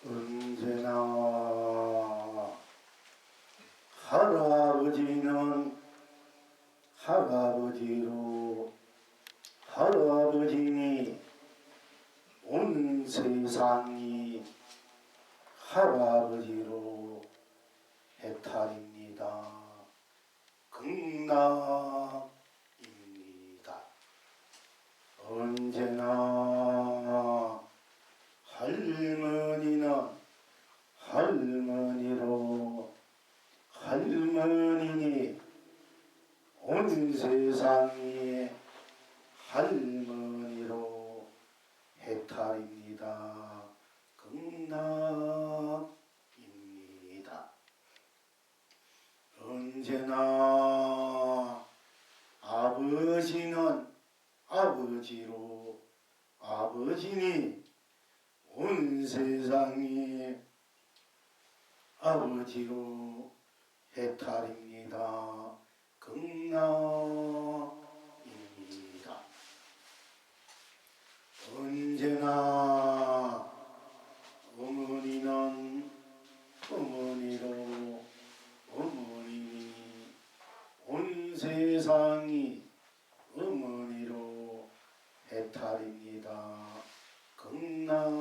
언제나 할아버지는 할아버지로, 할아버지니 온 세상이 할아버지로 해탈입니다. 극락입니다. 언제나 할머니는 할머니로, 할머니니 온 세상이 할머니로 해탈입니다. 극락입니다. 언제나 아버지는 아버지로, 아버지니 온 세상이 아버지로 해탈입니다. 극락입니다. 언제나 어머니는 어머니로, 어머니 온 세상이 어머니로 해탈입니다. 극락입니다.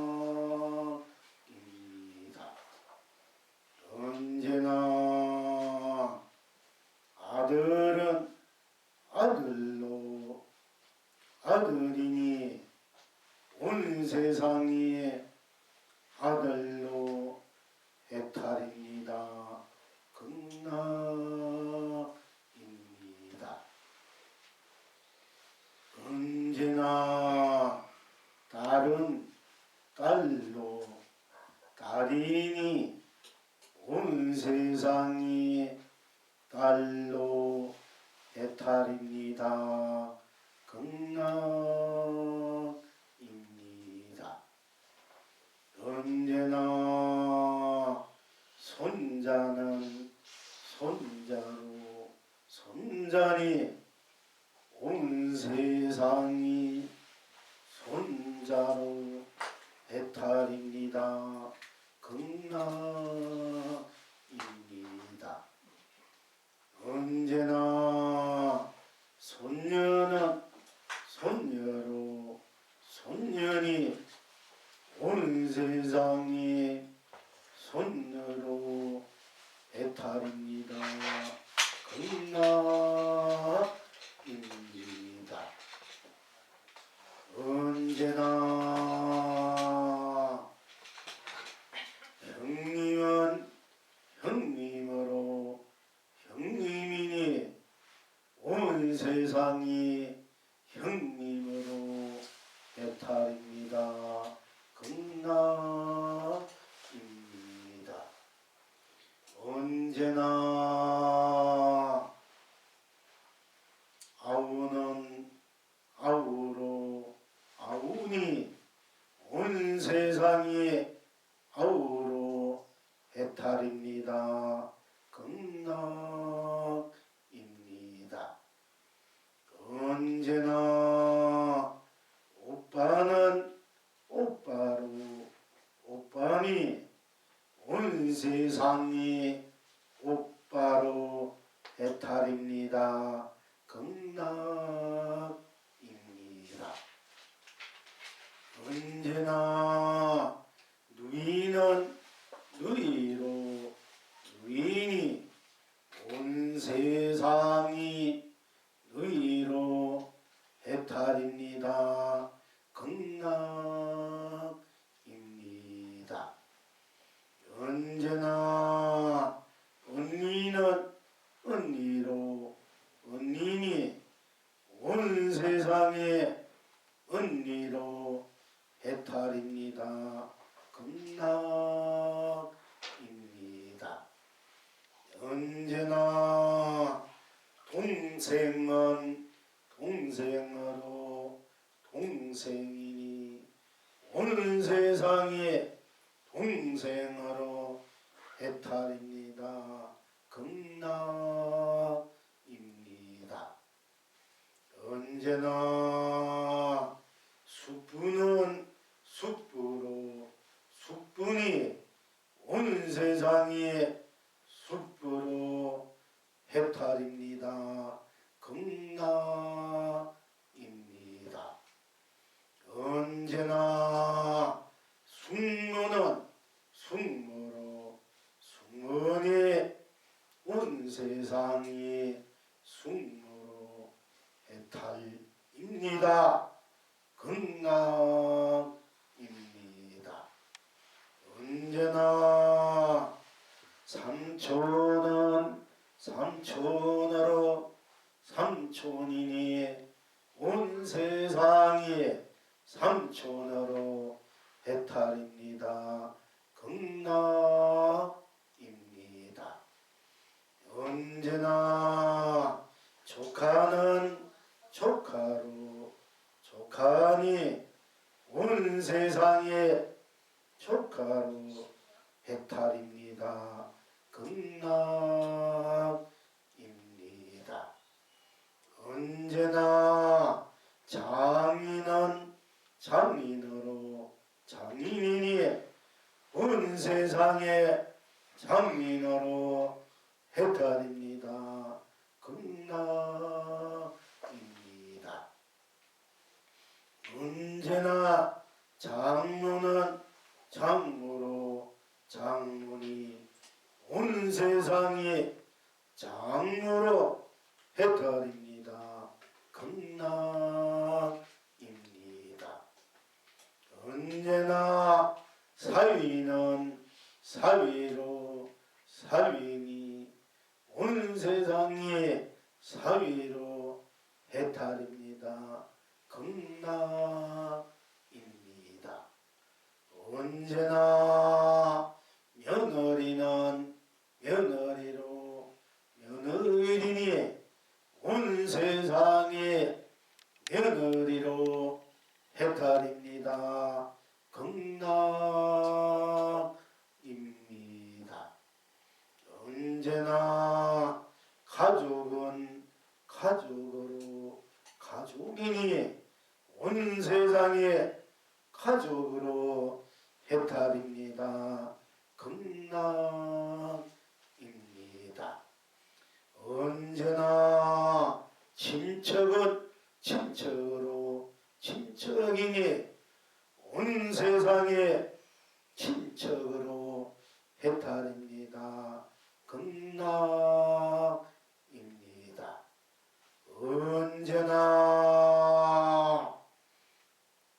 언제나 아들은 아들로, 아들이니 온 세상이 아들로 해탈입니다. 극락입니다. 언제나 딸은 딸로, 딸이니 온 세상이 딸로 해탈입니다. 극락입니다. 언제나 손자는 손자로, 손자니 온 세상이 손자로 해탈입니다. 극락입니다. 언제나 손녀는 손녀로, 손녀니 온 세상이 손녀로 해탈입니다. 극락입니다. 언제나 형님은 형님으로, 형님이니 온 세상이 형님으로 해탈입니다. 극락입니다. 언제나 아우는 아우로, 아우니 온 세상이 아우로 해탈입니다. 극락입니다. 언제나 오빠는 오빠로, 오빠니 온 세상이 오빠로 해탈입니다. 극락입니다. 언제나 누이는 누이로, 누이니 온 세상이 누이로 해탈입니다. 극락입니다. 언제나 언니는 언니로, 언니니 온 세상에 언니로 해탈입니다. 극락입니다. 언제나 동생은 동생으로, 동생이니 온 세상이 동생으로 해탈입니다. 극락입니다. 언제나 숙부는 숙부로 숙분이 온 세상이 숙부로 해탈입니다. 극락입니다. 언제나 숙문은 숙무로 숙문이 온 세상이 숙무로 해탈입니다. 극락입니다. 언제나 삼촌은 삼촌으로 삼촌이니 온 세상이 삼촌으로 해탈입니다. 극락입니다. 언제나 조카는 조카로 조카니 온 세상에 조카로 해탈입니다. 극락입니다. 언제나 장인은 장인으로 장인이니 온 세상에 장인으로 해탈입니다. 극락입니다. 언제나 장로는 장로로 장로니 온 세상이 장로로 해탈입니다. 극락입니다. 언제나 사위는 사위로 사위니 온 세상이 사위로 해탈입니다. 극락입니다. 언제나 며느리는 며느리로 며느리니 온 세상이 며느리로 해탈입니다. 극락입니다. 언제나 가족은 가족으로 가족이니 온 세상에 가족으로 해탈입니다. 극락입니다. 언제나 친척은 친척으로 친척이니 온 세상에 친척으로 해탈입니다. 극락입니다. 언제나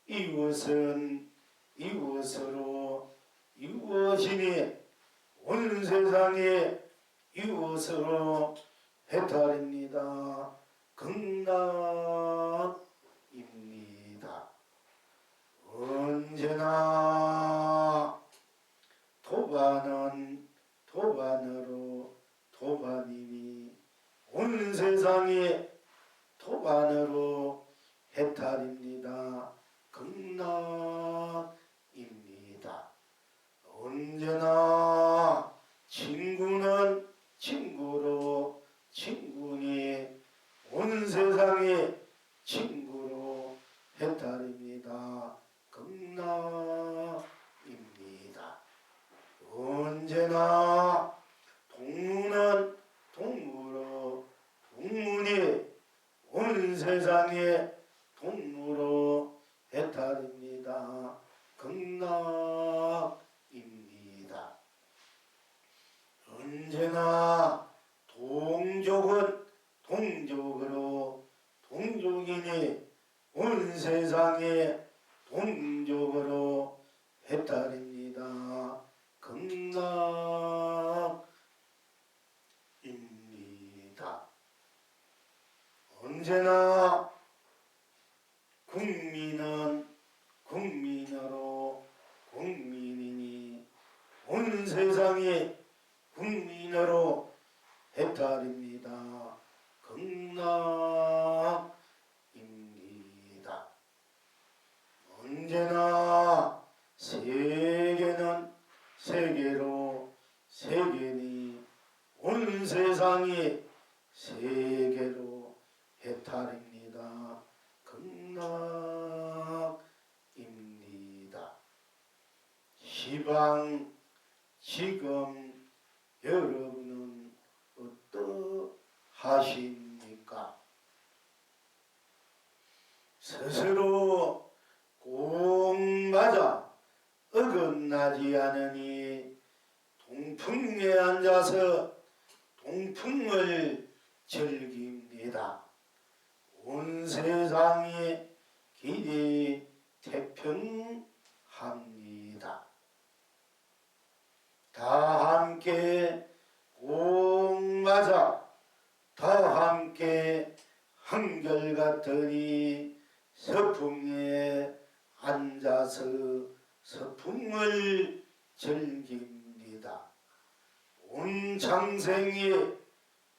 이웃은 이웃으로 이웃이니 온 세상에 이웃으로 해탈입니다. 극락입니다. 언제나 도반은 도반으로 도반이니 온 세상에 도반으로 해탈입니다. 극락입니다. 언제나 친구는 친구로 친구니 온 세상에 친구로 해탈입니다. 극락입니다. 언제나 동무는 동무로 동문이 온 세상에 동무로 해탈입니다. 극락입니다. 언제나 동족은 동족으로 동족이니 온 세상에 동족으로 해탈입니다. 극락입니다. 언제나 국민은 국민으로 국민이니 온 세상에 국민으로 해탈입니다. 극락입니다. 언제나 세상이 세계로 해탈입니다. 극락입니다. 시방 지금 여러분은 어떠하십니까? 스스로 꼭 맞아 어긋나지 않으니 동풍에 앉아서 동풍을 즐깁니다. 온 세상이 길이 태평합니다. 다 함께 꼭 맞아 다 함께 한결같으니 서풍에 앉아서 서풍을 즐깁니다. 온 장생이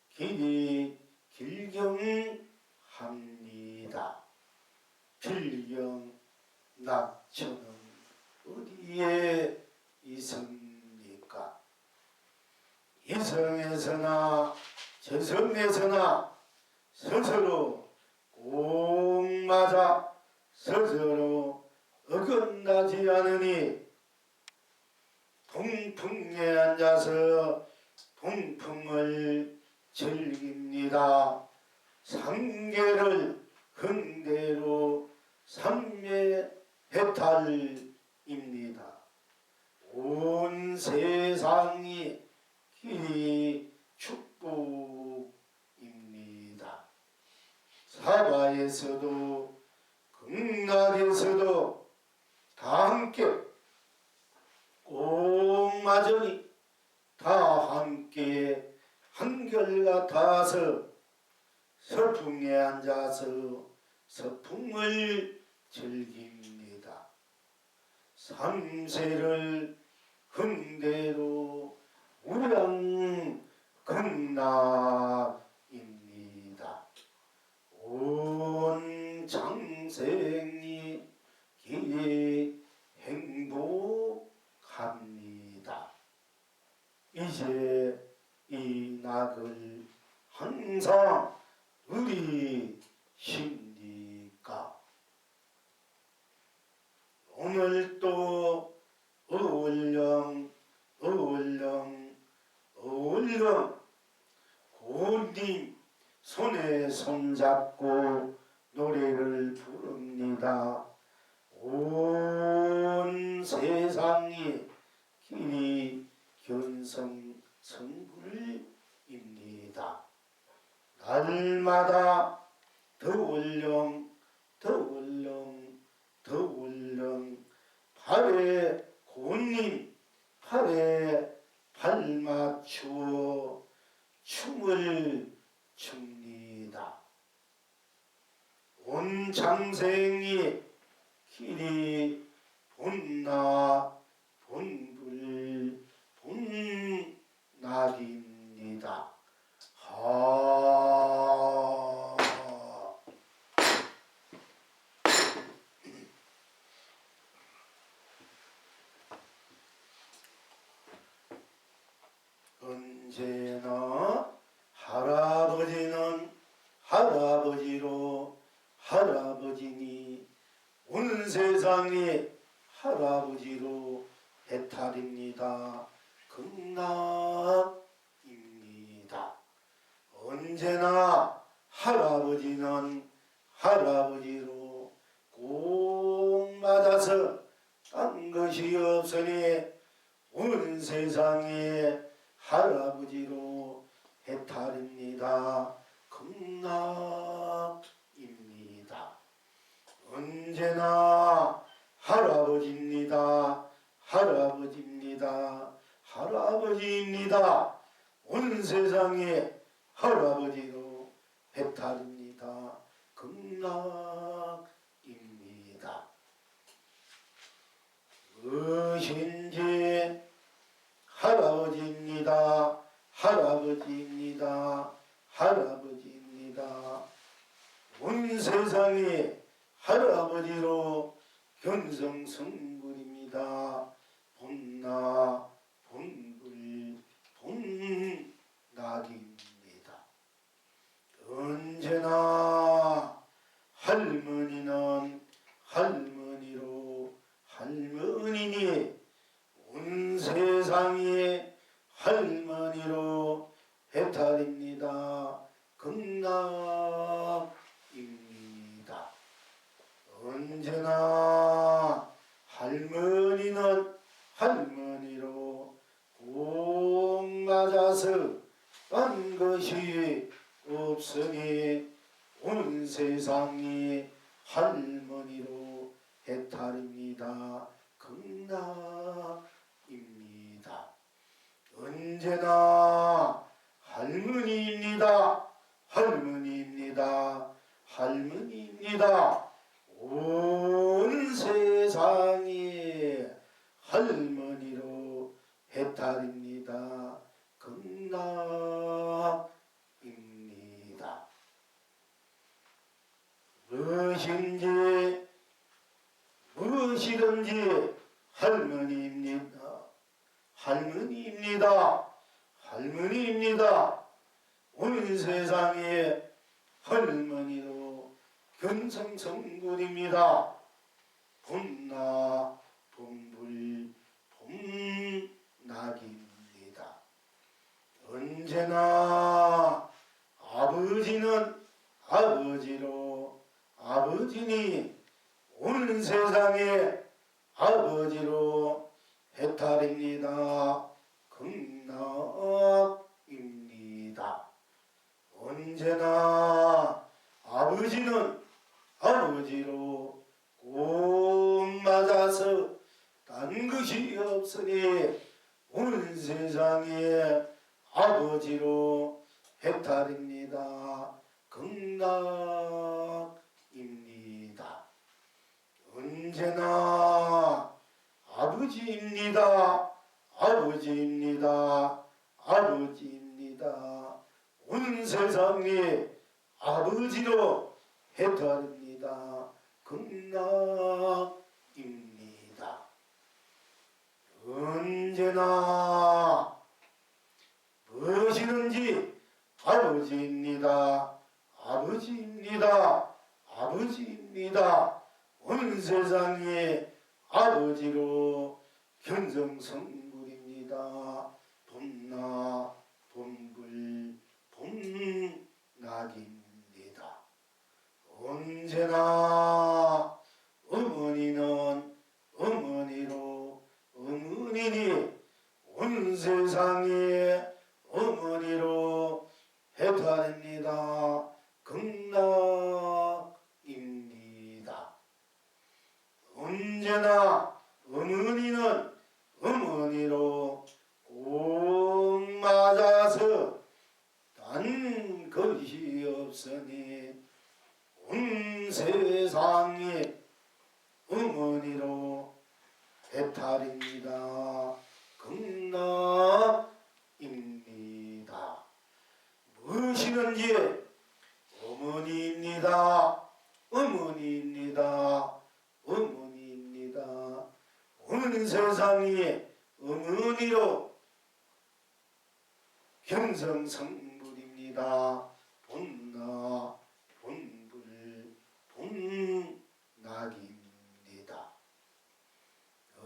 길이 길경합니다. 필경 낙천은 어디에 있습니까? 이성에서나 저성에서나 스스로 꼭 맞아 스스로 어긋나지 않으니 동풍에 앉아서 동풍을 즐깁니다. 상계를 흥대로 삼매해탈입니다. 온 세상이 길이 축복입니다. 사바에서도 극락에서도 다 함께 꼭 맞으니 다 함께 한결같아서 서풍에 앉아서 서풍을 즐깁니다. 삼세를 흥대로 우량극락입니다. 온 장생이 길이 행복합니다. 이제 이 낙을 항상 누리십니까? 오늘 또 어울령 고님 손에 손잡고 노래를 부릅니다. 온 세상이 길이 견성성불입니다. 날마다 더울령 팔에 고님 팔에 발 맞추어 춤을 춥니다. 온 장생이 길이 본나 본불 본낙입니다. 언제나 할아버지는 할아버지로 할아버지니 온 세상이 할아버지로 해탈입니다. 극락입니다. 언제나 할아버지는 할아버지로 꼭 맞아서 딴 것이 없으니 온 세상에 할아버지로 해탈입니다. 극락입니다. 언제나 할아버지입니다. 할아버지입니다. 온 세상에 할아버지로 해탈입니다. 극락입니다. 무엇인지 할아버지입니다. 온 세상이 할아버지로 견성성불입니다. 본나 본불 본낙입니다. 할머니로 해탈입니다. 극락입니다. 언제나 할머니는 할머니로 꼭 맞아서 딴 것이 없으니 온 세상이 할머니로 해탈입니다. 극락입니다. 언제나 할머니입니다. 할머니입니다. 할머니입니다. 온 세상이 할머니로 해탈입니다. 극락입니다. 무엇이든지 할머니입니다. 할머니입니다. 할머니입니다. 온 세상에 할머니로 견성성불입니다. 봄나 봄불 봄낙입니다. 언제나 아버지는 아버지로 아버지니 온 세상에 아버지로 해탈입니다. 극락입니다. 언제나 아버지는 아버지로 꼭 맞아서 딴 것이 없으니 온 세상에 아버지로 해탈입니다. 극락입니다. 언제나 아버지입니다. 아버지입니다. 아버지입니다. 온 세상이 아버지로 해탈입니다. 극락입니다. 언제나 무엇이든지 아버지입니다. 아버지입니다. 아버지입니다. 온 세상이 아버지로 견성성불입니다. 봄나 봄불 봄낙입니다. 언제나 어머니는 어머니로 어머니니 온 세상에 어머니로 해탈입니다. 극락입니다. 언제나 어머니는 어머니로 꼭 맞아서 딴 것이 없으니 온 세상이 어머니로 해탈입니다. 극락입니다. 무엇이든지 어머니입니다. 어머니입니다. 어머니입니다. 온 세상이 어머니로 견성성불입니다. 봄나 봄불 봄낙입니다.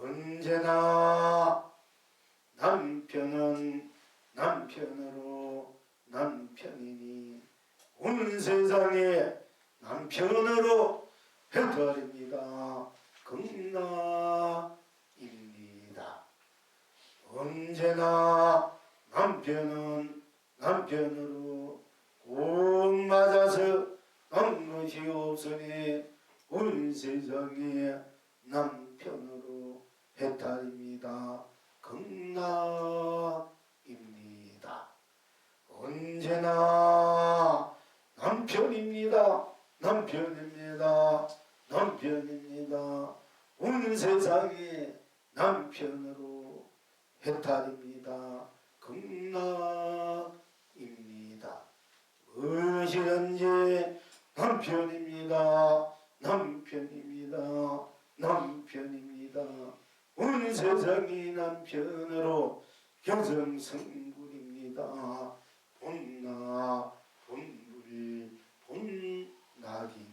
언제나 남편은 남편으로 남편이니 온 세상에 남편으로 해탈입니다. 극락입니다. 언제나 남편은 남편으로 꼭 맞아서 딴 것이 없으니 온 세상에 남편으로 해탈입니다. 극락입니다. 언제나 남편입니다. 남편입니다. 남편입니다. 온 세상에 남편으로 해탈입니다. 극락입니다. 무엇이든지 남편입니다. 남편입니다. 남편입니다. 온 세상이 남편으로 견성성불입니다. 봄나 봄불 봄낙입니다.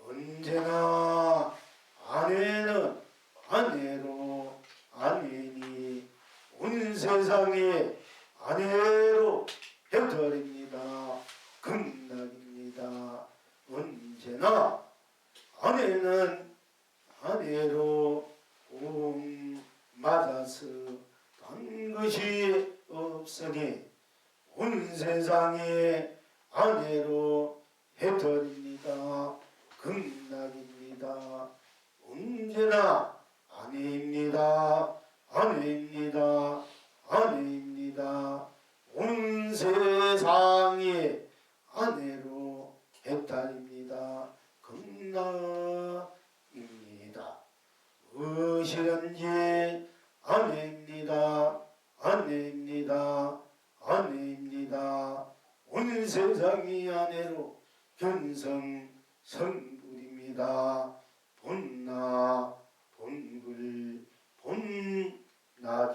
언제나 아내는 아내로 아내니 온 세상에 아내로 해드립니다. 극락입니다. 언제나 아내는 아내로 꼭 맞아서 단 것이 없으니 온 세상에 아내로 해드립니다. 극락입니다. 언제나 아내입니다. 아내입니다. 아내입니다. 온 세상에 아내로 해탈입니다. 극락입니다. 무엇이든지 아내입니다. 아내입니다. 아내입니다. 온 세상이 아내로 견성성불입니다. 본나 본불 본낙입니다.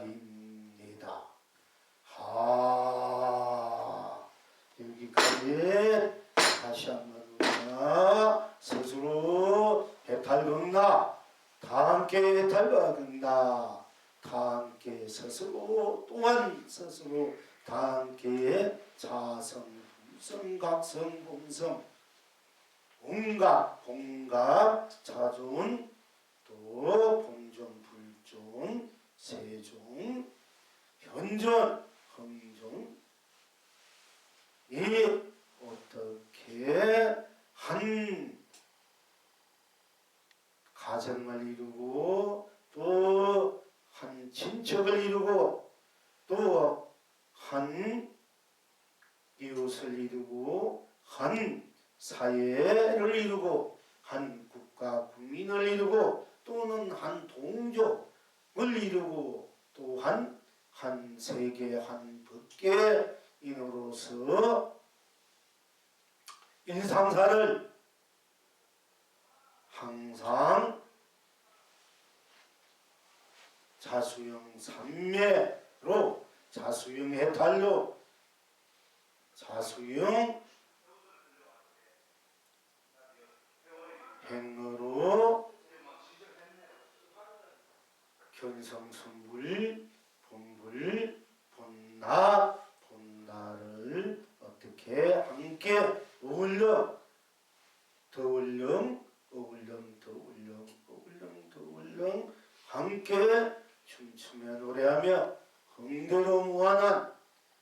여기까지 다시 한번 우리가 스스로 해탈건다. 다 함께 해탈건다. 다 함께 스스로 또한 스스로 다 함께 자성, 분성, 각성, 공성, 온갖, 공각, 자존, 또 본존, 불존, 세존, 현존, 흥존, 이 어떻게 한 가정을 이루고 또 한 친척을 이루고 또 한 이웃을 이루고 한 사회를 이루고 한 국가 국민을 이루고 또는 한 동족을 이루고 또한 한 세계 한 법계인으로서 일상사를 항상 자수영 삼매로 자수영 해탈로 자수영 행어로 견성선불 본불 본나 본나를 어떻게 함께 어울려 더울령 어울령 더울령 어울령 더울령 함께 춤추며 노래하며 흥대로 무한한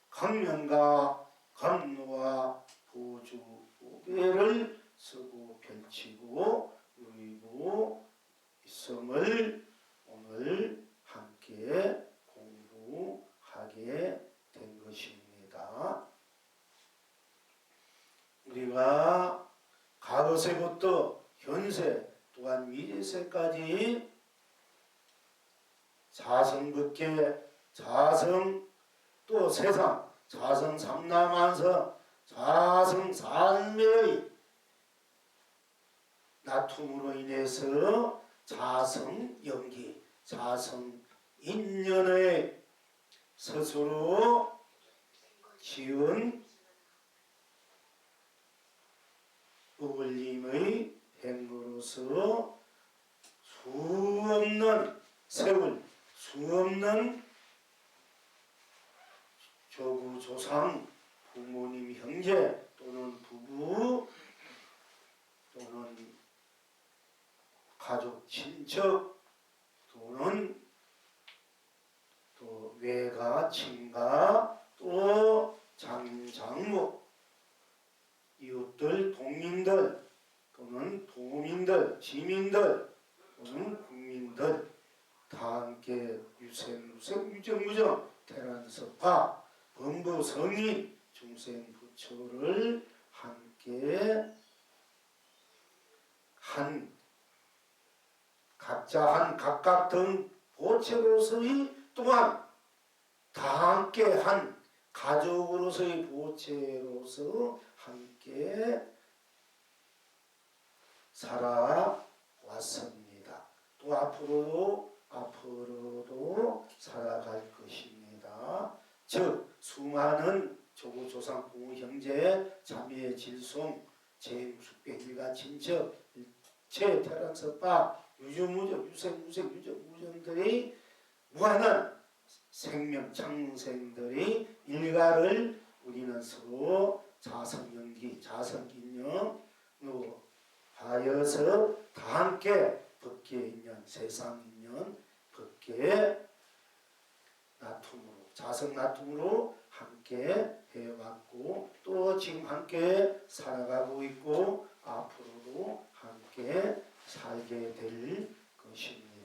강명과 감로와 보주 보배를 쓰고 펼치고 누리고 있음을 오늘 함께 공부하게 된 것입니다. 우리가 과거세부터 현세 또한 미래세까지 자성법계, 자성 또 세상, 자성 삼라만서, 자성 삶의 나툼으로 인해서 자성 연기, 자성 인연의 스스로 지은 어울림의 행로로서 수없는 세월, 수없는 조부, 조상, 부모님, 형제 또는 부부 또는 가족, 친척 또는 또 외가, 친가 또 장인, 장모 이웃들, 동민들 또는 도민들, 지민들 또는 국민들 다 함께 유생무생, 유정무정, 태란섭파, 범부, 성인, 중생, 부처를 함께 한 각자 한 각각 등 보채로서의 또한 다 함께 한 가족으로서의 보채로서 함께 살아왔습니다. 또 앞으로도 살아갈 것입니다. 즉 수많은 조부, 조상, 부모, 형제, 자매, 질손, 재임, 숙백, 일가, 친척, 일체, 태란섭파, 유주무적, 유생무생, 유적무정들의 무한한 생명 창생들의 일가를 우리는 서로 자성연기, 자성인연으로 하여서 다 함께 법계인연, 세상인연, 법계 나툼으로, 자성나툼으로 함께 해왔고 또 지금 함께 살아가고 있고 앞으로도 함께 살게 될 것입니다.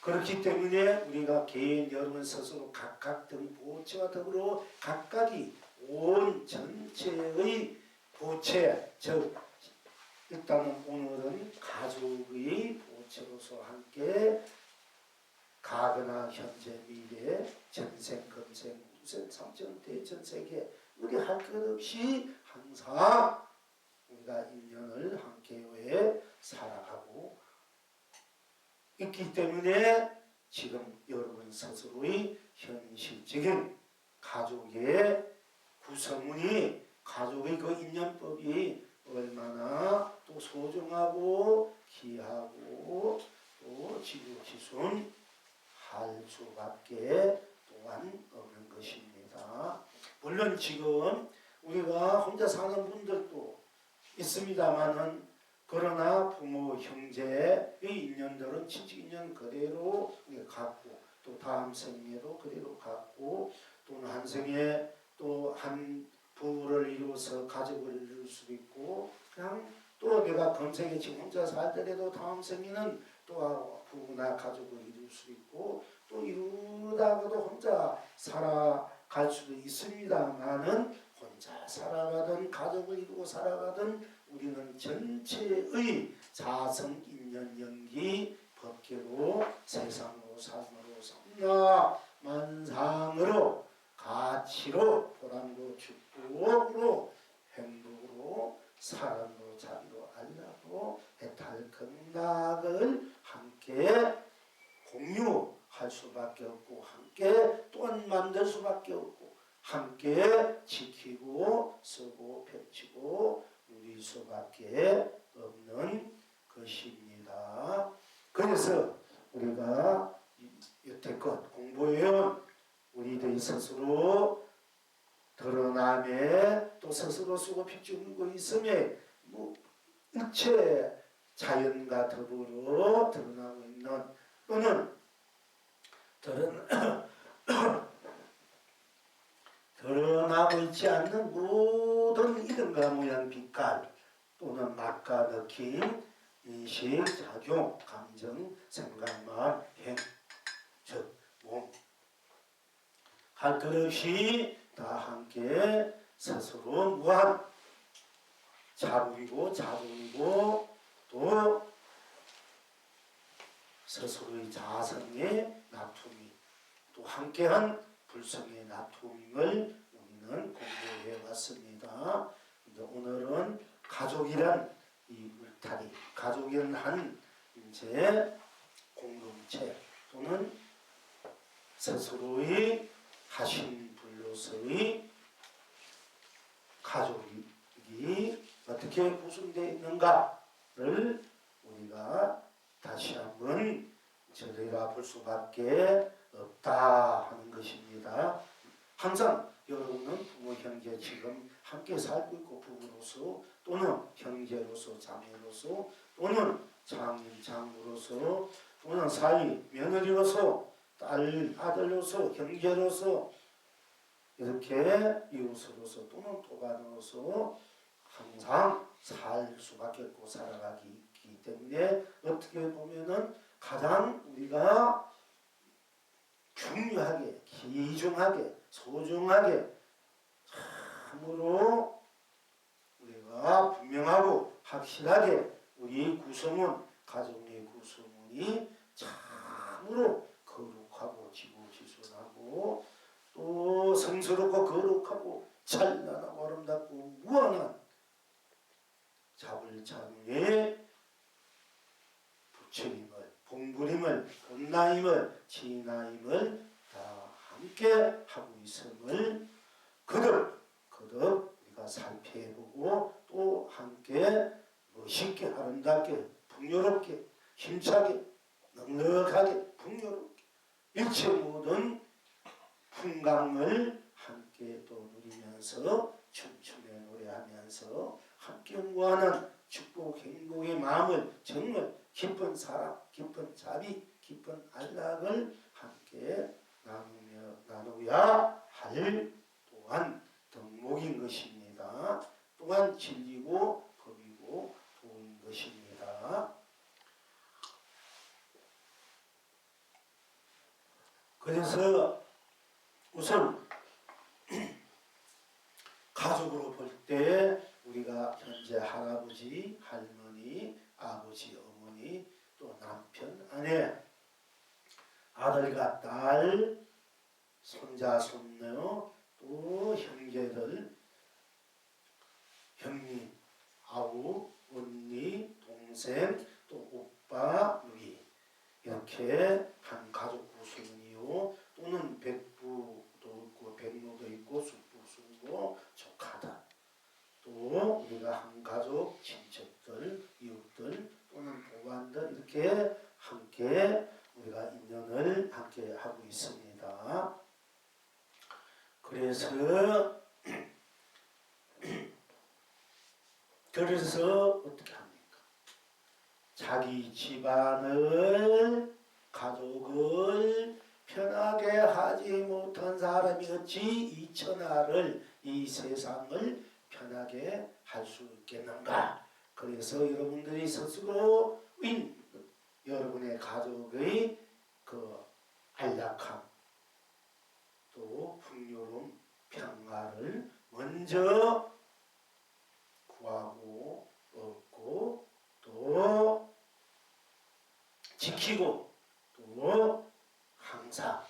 그렇기 때문에 우리가 개인 여러분 스스로 각각 등 보채와 더불어 각각이 온 전체의 보채, 즉 일단은 오늘은 가족의 보채로서 함께 가거나 현재 미래 전생 금생 후생 삼천 대천 세계 우리 할 것 없이 항상 우리가 인연을 함께 해 살아가고 있기 때문에 지금 여러분 스스로의 현실적인 가족의 구성원이 가족의 그 인연법이 얼마나 또 소중하고 귀하고 또 지고지순 할 수밖에 또한 없는 것입니다. 물론 지금 우리가 혼자 사는 분들도 있습니다만은 그러나 부모, 형제의 인연들은 친직 인연 그대로 우리가 갖고 또 다음 생에도 그대로 갖고 또는 한 생에 또 한 부를 이루어서 가족을 이룰 수도 있고 그냥 또 내가 금생에 지금 혼자 살더라도 다음 생에는 또 부부나 가족을 이룰 수 있고 또 이루다가도 혼자 살아갈 수도 있습니다만은 혼자 살아가든 가족을 이루고 살아가든 우리는 전체의 자성인연 연기 법계로 세상으로 삶으로 삼나 만상으로 가치로 보람으로 축복으로 행복으로 사랑으로 자비로 알라로 해탈 건강을 함께 공유할 수밖에 없고 함께 또한 만들 수밖에 없고 함께 지키고 쓰고 펼치고 누릴 수밖에 없는 것입니다. 그래서 우리가 여태껏 공부해온 우리들이 스스로 드러남에 또 스스로 쓰고 펼치고 있음에 일체 자연과 더불어 드러나고 있는 또는 드러나고 있지 않는 모든 이름과 모양 빛깔 또는 맛과 느낌 인식, 작용, 감정, 생각, 마음, 행, 즉, 몸 할 것 없이 다 함께 스스로 무한 자부이고 자존이고 또 스스로의 자성의 나툼이 또 함께한 불성의 나툼을 우리는 공부해 왔습니다. 오늘은 가족이란 이 울타리, 가족이란 한 이제 공동체 또는 스스로의 하신 불로서의 가족이 어떻게 구성되어 있는가를 우리가 다시 한번 들여다볼 수밖에 없다 하는 것입니다. 항상 여러분은 부모, 형제 지금 함께 살고 있고 부부로서 또는 형제로서 자매로서 또는 장인, 장모로서 또는 사위, 며느리로서 딸, 아들로서 형제로서 이렇게 이웃으로서 또는 도반으로서 항상 살 수밖에 없고 살아가기 있기 때문에 어떻게 보면은 가장 우리가 중요하게, 귀중하게, 소중하게 참으로 우리가 분명하고 확실하게 우리 구성원, 가정의 구성원이 참으로 거룩하고 지고지순하고 또 성스럽고 거룩하고 찬란하고 아름답고 무한한 자불자명의 부처님을, 봉부림을, 본나임을, 진나임을 다 함께 하고 있음을 거듭 우리가 살펴보고 또 함께 멋있게 아름답게 풍요롭게 힘차게 넉넉하게 풍요롭게 일체 모든 풍광을 함께 또 누리면서 춤추며 노래하면서 함께 무한한 축복 행복의 마음을 정말 깊은 사랑, 깊은 자비, 깊은 안락을 함께 나누어야 할 또한 덕목인 것입니다. 또한 진리고 법이고 도인 것입니다. 그래서 우선 가족으로 볼 때 우리가 현재 할아버지, 할머니, 아버지, 어머니, 또 남편, 아내, 아들과 딸, 손자, 손녀, 또 형제들, 형님, 아우, 언니, 동생, 또 오빠, 누이 이렇게 한 가족 구성이요. 또는 백부도 있고 백모도 있고 숙부, 숙모, 조카다. 또 우리가 한 가족, 친척들, 이웃들 또는 보관들 이렇게 함께 우리가 인연을 함께 하고 있습니다. 그래서 어떻게 합니까? 자기 집안을 가족을 편하게 하지 못한 사람이 어찌 이 천하를 이 세상을 편하게 할 수 있겠는가? 그래서 여러분들이 스스로 여러분의 가족의 그 안락함 또 풍요로움 평화를 먼저 구하고 얻고 또 지키고 또 항상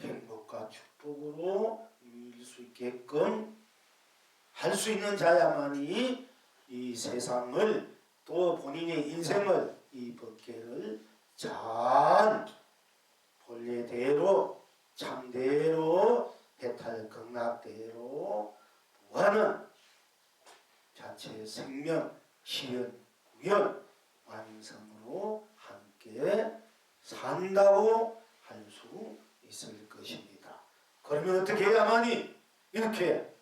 행복과 축복으로 누릴 수 있게끔 할 수 있는 자야만이 이 세상을 또 본인의 인생을 이 법계를 잘 본래대로 참대로 해탈 극락대로 무한한 자체 생명 시연 구현 완성으로 함께 산다고 할 수 있을 것입니다. 그러면 어떻게 해야만이 이렇게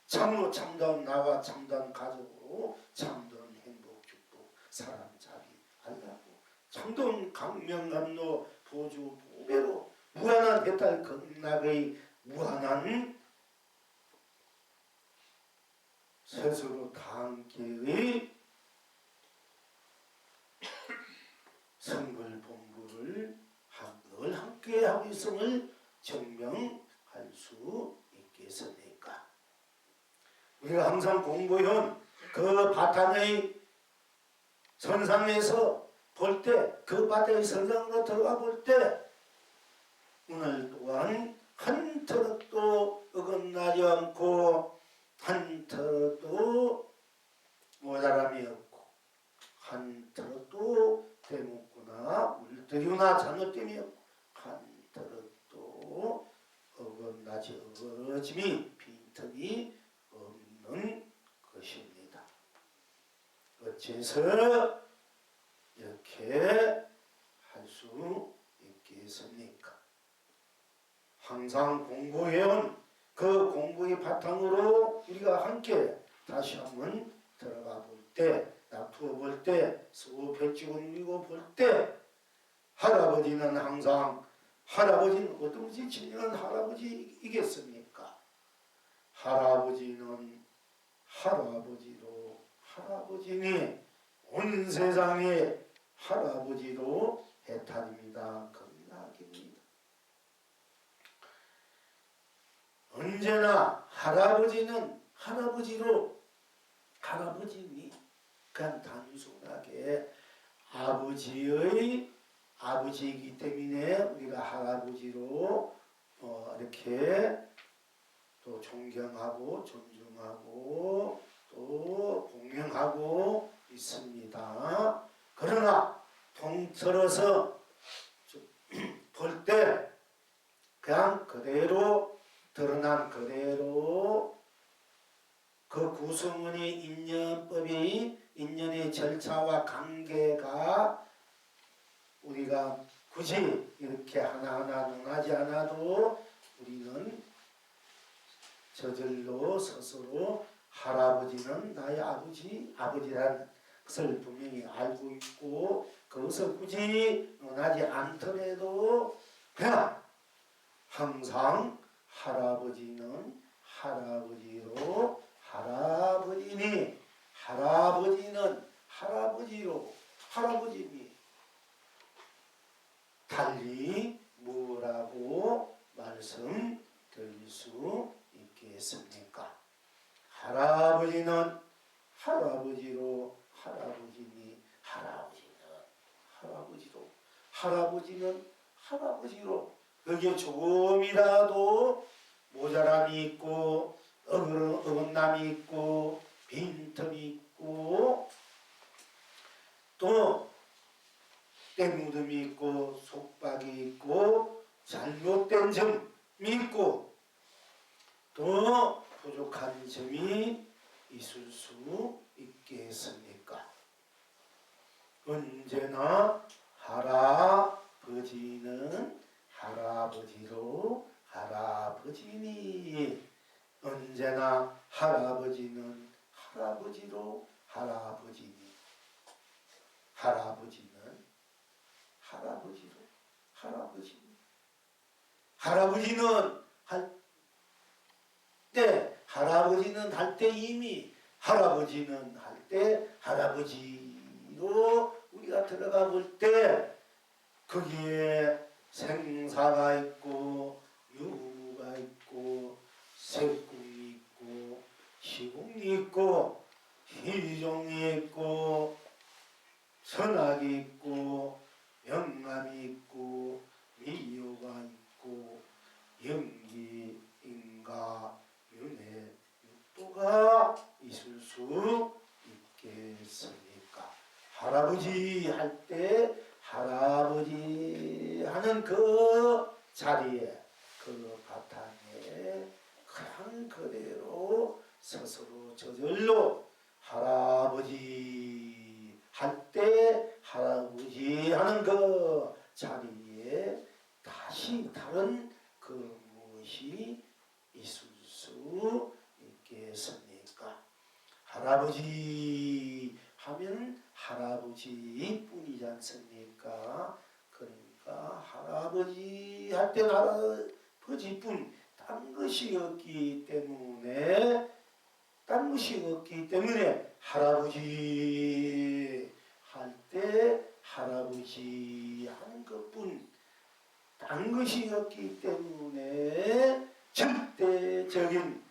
참으로 참다운 나와 참다운 가족으로 참다운 행복 축복 사랑 자비 알라고 참다운 강명감로 보주 보배로 무한한 해탈 극락의 무한한 스스로 다함께의 성불 본부를 늘 함께 하고 있음을 증명할 수 있겠습니까? 우리가 항상 공부해온 그 바탕의 선상에서 볼 때, 그 바탕의 선상으로 들어가 볼 때 오늘 또한 한터도 어긋나지 않고 한터도 모자람이 없고 한터도 대목구나 물들이나 잘못됨이 없고 한터도 어긋나지 어그러짐이 빈틈이 없는 것입니다. 어째서 이렇게 할 수 있겠습니까? 항상 공부해온 그 공부의 바탕으로 우리가 함께 다시 한번 들어가 볼 때, 납두어 볼 때, 수업해지고 누리고 볼 때 할아버지는 항상 할아버지는 어떤지 진정한 할아버지이겠습니까? 할아버지는 할아버지로 할아버지니 온 세상의 할아버지로 해탈입니다. 극락입니다. 언제나 할아버지는 할아버지로 할아버지니 그냥 단순하게 아버지이기 때문에 우리가 할아버지로 이렇게 또 존경하고 존중하고 또 공경하고 있습니다. 그러나 통틀어서 볼 때 그냥 그대로 드러난 그대로 그 구성원의 인연법이 인연의 절차와 관계가 우리가 굳이 이렇게 하나하나 논하지 않아도 우리는 저절로 스스로 할아버지는 나의 아버지라는 것을 분명히 알고 있고 그것을 굳이 논하지 않더라도 그냥 항상 할아버지는 할아버지로 할아버지니 할아버지는 할아버지로 할아버지니 달리 뭐라고 말씀드릴 수 있겠습니까? 할아버지는 할아버지로 할아버지니 할아버지는 할아버지로 그게 조금이라도 모자람이 있고 어긋남이 있고 빈틈이 있고 또 때묻음이 있고 속박이 있고 잘못된 점이 있고 또 부족한 점이 있을 수 있겠습니까? 언제나 할아버지는 할아버지로 할아버지니 언제나 할아버지는 할아버지로 할아버지니 할아버지는 할아버지로 할아버지니 할아버지는 할 때 이미 할아버지는 할 때 할아버지로 우리가 들어가 볼 때 거기에 생사가 있고 유무가 있고 색궁이 있고 시궁이 있고 희종이 있고 선악이 있고 영감이 있고 미효가 있고 영기, 인가, 윤회, 육도가 있을 수 있겠습니까? 할아버지 할 때 할아버지 하는 그 자리에 그 바탕에 그냥 그대로 스스로 저절로 할아버지 할 때 할아버지 하는 그 자리에 다시 다른 그 무엇이 있을 수 있겠습니까? 할아버지 하면 할아버지 뿐이지 않습니까? 그러니까 할아버지 할 때는 할아버지뿐 딴 것이 없기 때문에 할아버지 할 때 할아버지 하는 것뿐 딴 것이 없기 때문에 절대적인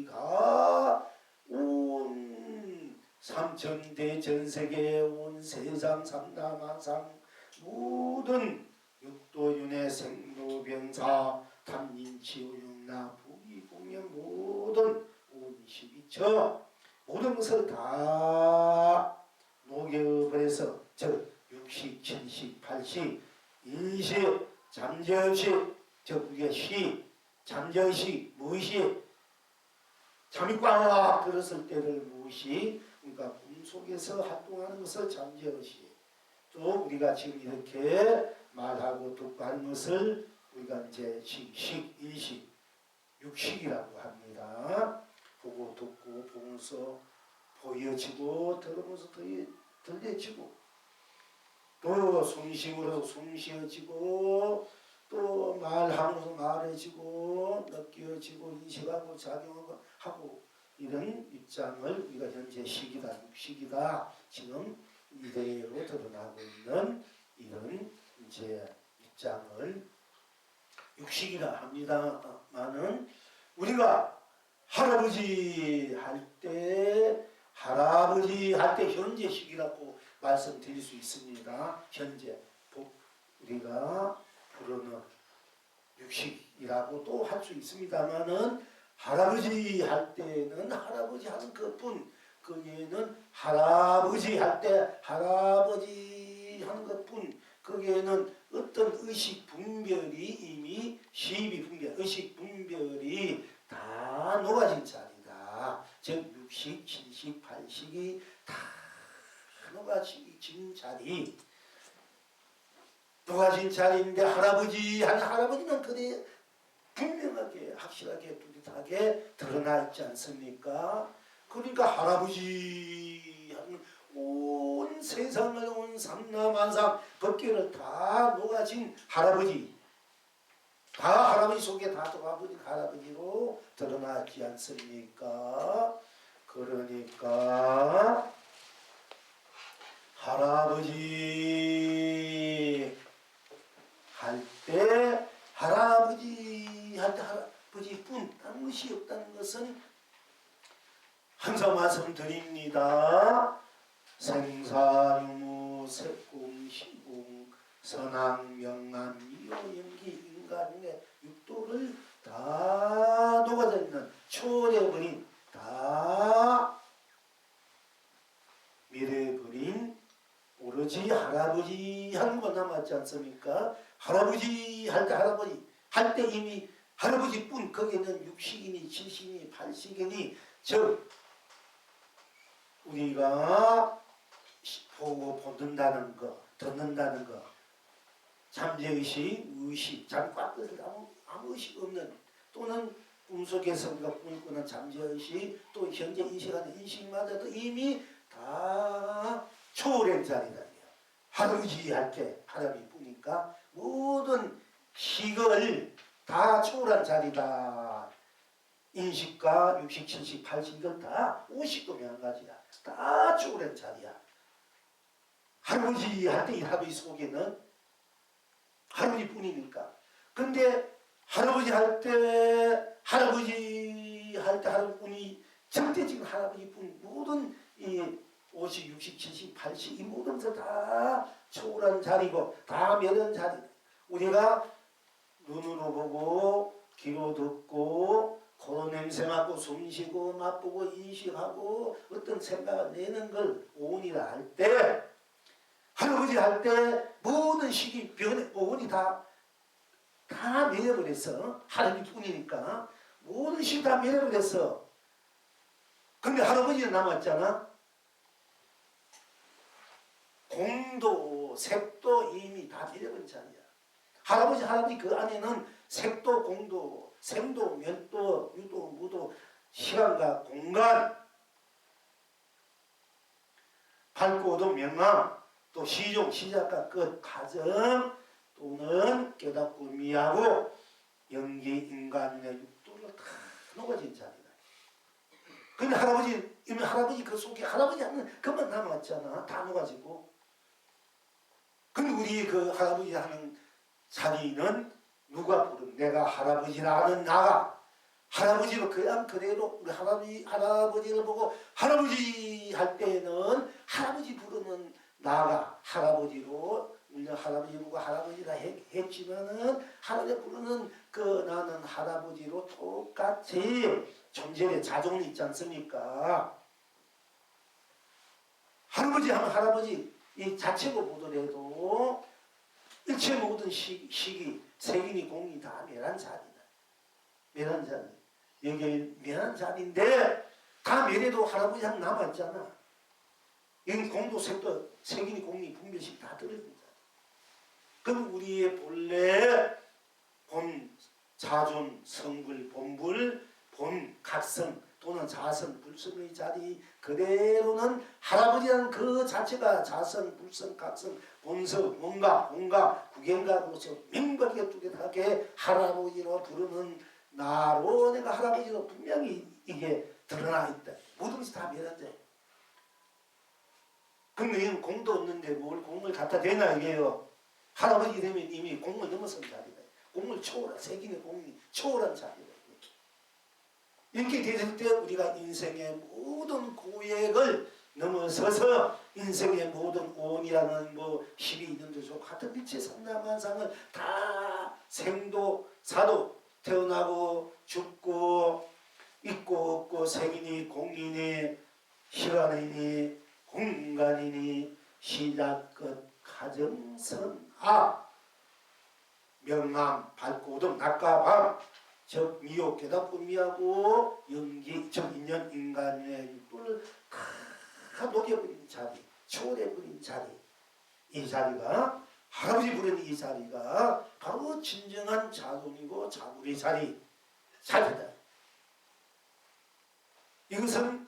할아버지가 온 삼천대 전세계 온 세상 삼다만상 모든 육도윤회 생로병사 탐진치유육나 부귀공연 모든 온 12처 모든 것을 다 녹여버려서 즉 육식, 칠식, 팔식, 인식, 잠재의식 즉 우리가 시, 잠재의식, 무의식 잠이 꽉 들었을 때를 무의식 그러니까 꿈속에서 활동하는 것을 잠재의식 또 우리가 지금 이렇게 말하고 듣고 하는 것을 우리가 이제 식, 일식, 육식이라고 합니다. 보고 듣고 보면서 보여지고 들으면서 들려지고 또 숨쉬면서 숨쉬어지고 또 말하면서 말해지고 느껴지고 인식하고 작용하고 이런 입장을 우리가 현재 식이다 육식이다 지금 이대로 드러나고 있는 이런 이제 입장을 육식이라 합니다만은 우리가 할아버지 할 때 현재 식이라고 말씀드릴 수 있습니다. 현재 우리가 부르는 육식이라고도 할 수 있습니다만은 할아버지 할 때는 할아버지 하는 것뿐 거기에는 할아버지 할 때 할아버지 하는 것뿐 거기에는 어떤 의식 분별이 이미 시비 의식 분별이 다 녹아진 자리다. 즉 육식, 칠식, 팔식이 다 녹아진 자리 녹아진 자리인데 할아버지 하는 할아버지는 그래 분명하게 확실하게 뚜렷하게 드러나 있지 않습니까? 그러니까 할아버지 하는 온 세상을 온 삼라만상 법계를 다 녹아진 할아버지, 다 할아버지 속에 다 녹아버린 할아버지로 드러나지 않습니까? 그러니까 할아버지 할 때 할아버지뿐 다른 것이 없다는 것은 항상 말씀드립니다. 생사유무 색공시공 선왕 명암 미호연기 인간의 육도를 다 녹아져 있는 초월해버린 다 밀어버린 오로지 할아버지 하는 거 남았지 않습니까? 할아버지 할 때 할아버지 할 때 이미 할아버지뿐 거기는 육식이니 칠식이니 팔식이니 즉 우리가 보고 보는다는 거 듣는다는 거 잠재의식, 의식, 잠깐 뜻을 아무 의식 없는 또는 꿈속에서 우리가 꿈꾸는 잠재의식 또 현재 인식하는 인식마다도 이미 다 초월한 자리다. 할아버지 할 때 할아버지 뿐이니까 모든 식을 다 초월한 자리다. 인식과 육식, 칠식, 팔식 이건 다 오식도 마찬가지야. 다 초월한 자리야. 할아버지 할 때 이 할아버지 속에는 할아버지 뿐이니까. 근데 할아버지 할 때 할아버지뿐이 절대적인 할아버지뿐 모든 이 50, 60, 70, 80 이 모든 것을 다 초월한 자리고 다 멸한 자리. 우리가 눈으로 보고 귀로 듣고 코로 냄새 맡고 숨쉬고 맛보고 인식하고 어떤 생각을 내는 걸 오온이라 할 때 할아버지 할 때 모든 식이 변해 오온이 다 멸해버렸어. 할아버지 뿐이니까 모든 식이 다 멸해버렸어. 근데 할아버지는 남았잖아. 공도 색도 이미 다 멸해버린 자리야. 할아버지 그 안에는 색도 공도 생도 면도 유도 무도 시간과 공간 밝고도 명암 또 시종 시작과 끝 과정 또는 깨닫고 미하고 영계 인간의 육도를 다 녹아진 자리다. 근데 할아버지 그 속에 할아버지 하는 그만 남았잖아. 다 녹아지고. 근데 우리 그 할아버지 하는 자리는 누가 부른 내가 할아버지라 하는 나가 할아버지로 그냥 그대로 우리 할아버지를 보고 할아버지 할 때는 할아버지 부르는 나가 할아버지로 물론 할아버지 보고 할아버지라 했지만은 할아버지 부르는 그 나는 할아버지로 똑같이 존재의 자존이 있지 않습니까? 할아버지 하면 할아버지 이 자체로 보더라도 일체 모든 시기 색이니 공이 다 멸한 자리다. 멸한 자리. 여기 멸한 자리인데 다 멸해도 할아버지 한 남았잖아. 여기 공도 색도 색이니 공이 분별식 다 들어있는 자리. 그럼 우리의 본래 본 자존 성불 본불 본 각성 또는 자성 불성의 자리 그대로는 할아버지라는 그 자체가 자성 불성 각성 본성 뭔가 공가 구경가로서 명백하게 뚜렷하게 할아버지로 부르는 나로 내가 할아버지로 분명히 이게 드러나 있다. 모든 것이 다 멸한데 근데 이건 공도 없는데 뭘 공을 갖다 대나 이게요. 할아버지 되면 이미 공을 넘어선 자리다. 공을 초월한 세기의 공이 초월한 자리다. 이렇게 됐을 때 우리가 인생의 모든 고액을 넘어서서 인생의 모든 오온이라는 뭐 힘이 있는 데서 같은 빛의 삼라만상을 다 생도 사도 태어나고 죽고 있고 없고 색이니 공이니 시간이니 공간이니 시작 끝 가정선악 명암 밝고 어둠 낮과 밤 즉 미혹 깨닫고 미하고 연기 즉 인연 인간의 육도를 다 녹여버린 자리 초월해버린 자리 이 자리가 할아버지 부르는 이 자리가 바로 진정한 자존이고 자굴의 자리다. 이것은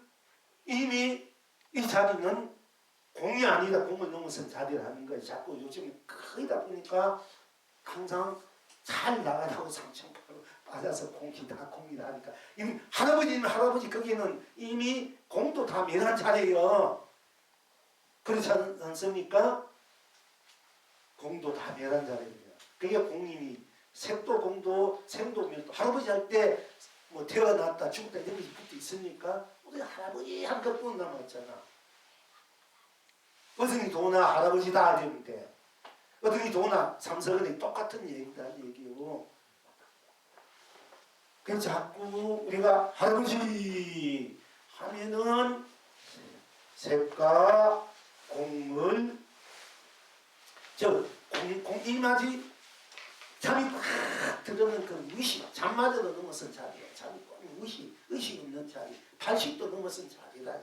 이미 이 자리는 공이 아니다. 공을 넘어선 자리라는 거예요. 자꾸 요즘 크다 보니까 항상 잘 나가라고 상처받고 빠져서 공이다 하니까 이미 할아버지는 할아버지 거기는 이미 공도 다 멸한 자리예요. 그렇지 않습니까? 공도 다 멸한 자리입니다. 그게 공인이 색도 공도 생도 멸도 할아버지 할 때 뭐 태어났다 죽었다 이런 것이 붙어 있습니까? 우리 할아버지 한 것뿐 남았잖아. 어등이 도나 할아버지다 이러는데 어등이 도나 삼성은 똑같은 얘기다 얘기요. 그래서 자꾸 우리가 할아버지 하면은 색과 공을 공이마지 잠이 팍 들어오는 그 의식 잠마저도 넘어선 자리야. 잠이 꼭 의식 없는 자리 80도 넘어선 자리다.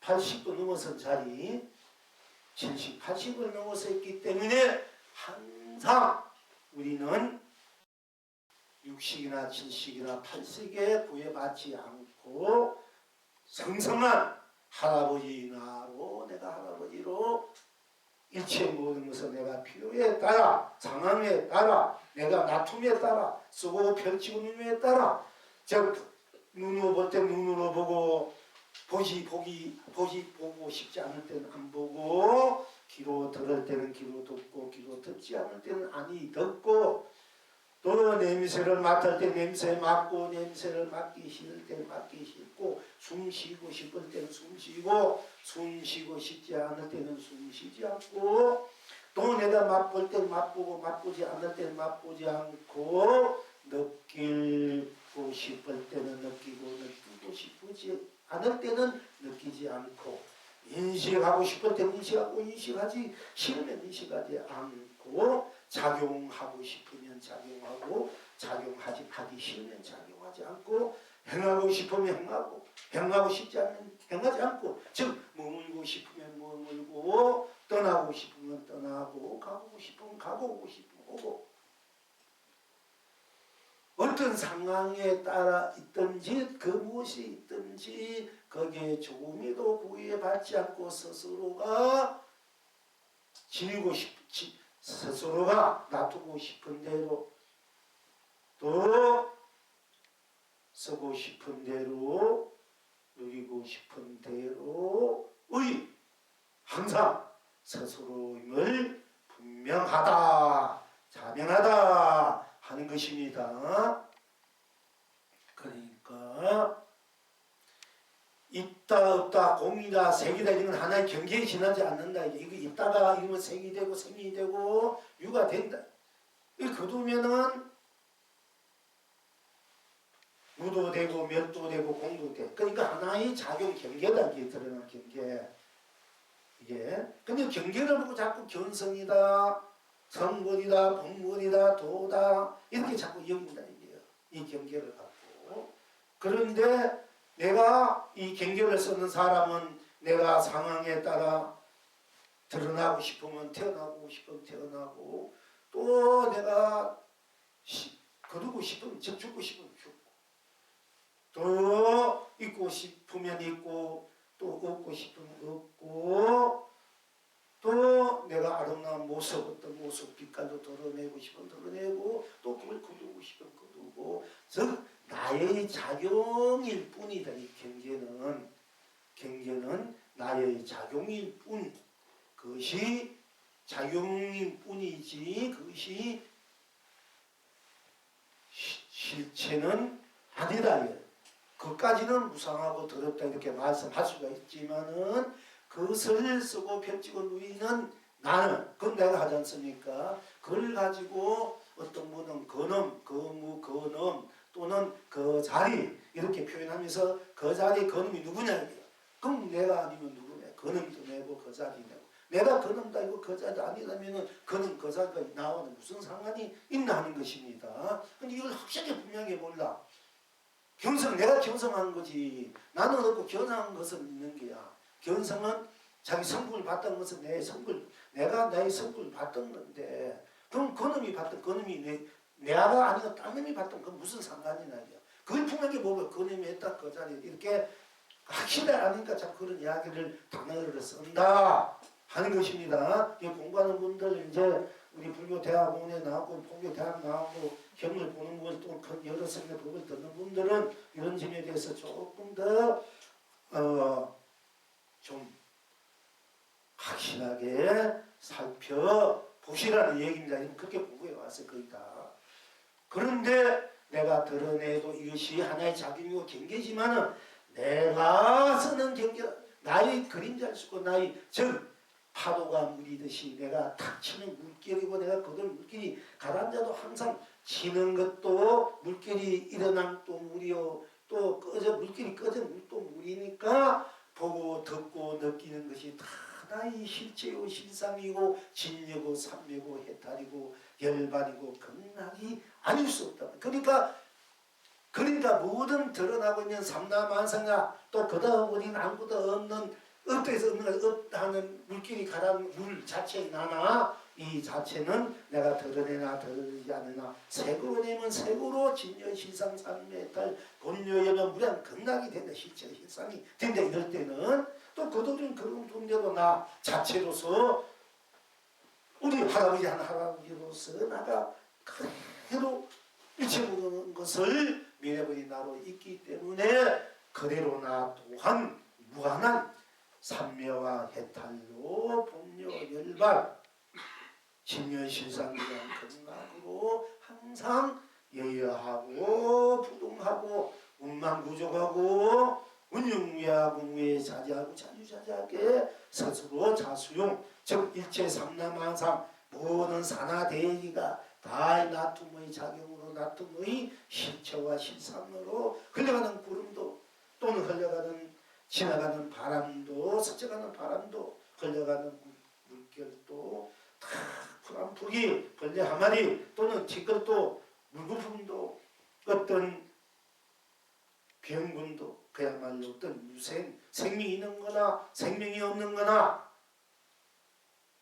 80도 넘어선 자리 70, 80을 넘어서 있기 때문에 항상 우리는 60이나 70이나 80에 구애받지 않고 성성한 할아버지나로 내가 할아버지로 일체 모든 것을 내가 필요에 따라 상황에 따라 내가 나툼에 따라 쓰고 펼치고 눈에 따라 눈으로 볼 때 눈으로 보고 보고 싶지 않을 때는 안 보고 귀로 들을 때는 귀로 듣고 귀로 듣지 않을 때는 아니 듣고 또 냄새를 맡을 때 냄새 맡고 냄새를 맡기 싫을 때는 맡기 싫고 숨 쉬고 싶을 때는 숨 쉬고 숨 쉬고 싶지 않을 때는 숨 쉬지 않고 또 내가 맛볼 때는 맛보고 맛보지 않을 때는 맛보지 않고 느끼고 싶을 때는 느끼고 느끼고 싶지 않을 때는 느끼지 않고 인식하고 싶을 때는 인식하고 인식하지 싫으면 인식하지 않고 작용하고 싶으면 작용하고 하기 싫으면 작용하지 않고 행하고 싶으면 행하고 싶지 않으면 행하지 않고 즉 머물고 싶으면 머물고 떠나고 싶으면 떠나고 가고 싶으면 가고 오고 싶으면 오고 어떤 상황에 따라 있든지 그 무엇이 있든지 거기에 조금이도 구애받지 않고 스스로가 지니고 스스로가 놔두고 싶은 대로 또 쓰고 싶은 대로 누리고 싶은 대로의 항상 스스로임을 분명하다 자명하다 하는 것입니다. 그러니까 있다 없다 공이다 색이다 이런 하나의 경계에 지나지 않는다. 이거 있다가 이러면 색이 되고 생이 되고 유가 된다. 이걸 거두면은 무도 되고 멸도 되고 공도 돼. 그러니까 하나의 작용 경계다. 이게 드러난 경계. 이게 근데 경계를 보고 자꾸 견성이다 성불이다 법문이다 도다 이렇게 자꾸 여긴다 이게요. 이 경계를 갖고 그런데 내가 이 경계를 쓰는 사람은 내가 상황에 따라 드러나고 싶으면 태어나고 싶으면 태어나고 또 내가 거두고 싶으면 죽고 싶으면 죽고 또 있고 싶으면 있고 또 없고 싶으면 없고 또 내가 아름다운 모습 어떤 모습 빛깔도 드러내고 싶으면 드러내고 또 그걸 거두고 싶으면 거두고 즉 나의 작용일 뿐이다. 이 경계는 나의 작용일 뿐 그것이 작용일 뿐이지 그것이 실체는 아니다. 그것까지는 무상하고 더럽다 이렇게 말씀할 수가 있지만은 그것을 쓰고 펼치고 누리는 나는 그건 내가 하지 않습니까? 그걸 가지고 어떤 분은 그놈, 거무, 그놈 또는 그 자리 이렇게 표현하면서 그 자리 그놈이 누구냐 이게요. 그럼 내가 아니면 누구냐? 그놈도 내고 그 자리 내고 내가 그놈도 아니고 그 자리 아니라면은 그놈 그 자리가 나와는 무슨 상관이 있나 하는 것입니다. 근데 이걸 확실하게 분명히 몰라. 견성 내가 견성한 거지 나는 없고 견성한 것은 있는 게야. 견성은 자기 성불 받던 것은 내 성불, 내가 나의 성불 받던 건데, 그럼 그놈이 받던, 그놈이 내가 아니고 딴 놈이 받던 그 무슨 상관이 나냐. 그걸 분명히 보고 그놈이 했다 그 자리에 이렇게 확실히 아니까 자꾸 그런 이야기를 단어를 쓴다 하는 것입니다. 공부하는 분들 이제 우리 불교 대학원에 나오고 법교 대학 나오고 경을 보는 분 또 여러 성의 법을 듣는 분들은 이런 점에 대해서 조금 더 좀 확실하게 살펴보시라는 얘기입니다. 그렇게 공부해 왔어요. 거의 다. 그런데 내가 드러내도 이것이 하나의 작용이고 경계지만은 내가 쓰는 경계, 나의 그림자를 쓰고 나의 즉 파도가 물이듯이 내가 탁 치는 물결이고 내가 그들 물결이 가라앉아도 항상 치는 것도 물결이 일어난 또 물이요 또 꺼져 물결이 꺼져 물도 물이니까 보고 듣고 느끼는 것이 다 나의 실체요 실상이고 진여고 삼매고 해탈이고 열반이고 극락이 아닐 수 없다. 그러니까 모든 드러나고 있는 삼라만상아 또 그다음 우리는 아무것도 없는 없다해서 없는 것이 없다 하는 물길이 가라앉는 물 자체에 나나 이 자체는 내가 드러내나 드러내지 않으나 색으로 내면 색으로 진여 실상 삼매탈 본묘여면 무량 극락이 된다. 실체 실상이 된다. 이럴 때는 또 그들은 그런 분대로 나 자체로서 우리 할아버지 한 할아버지로서 나가 그대로 일체 모르는 것을 미래버린 나로 있기 때문에 그대로 나 또한 무한한 삼매와 해탈로 본묘 열반 진여실상이란 건강으로 항상 여여하고 부동하고 운만부족하고 운영무야하고 무예자제하고 자유자재하게 스스로 자수용 즉 일체 삼라만상 모든 산하대기가 다 나툼의 작용으로 나툼의 실체와 실상으로 흘러가는 구름도 또는 흘러가는 지나가는 바람도 스쳐가는 바람도 흘러가는 물결도 다 풀한풀이 벌레 한 마리 또는 티끌도 물거품도 어떤 병군도 그야말로 어떤 유생 생명이 있는 거나 생명이 없는 거나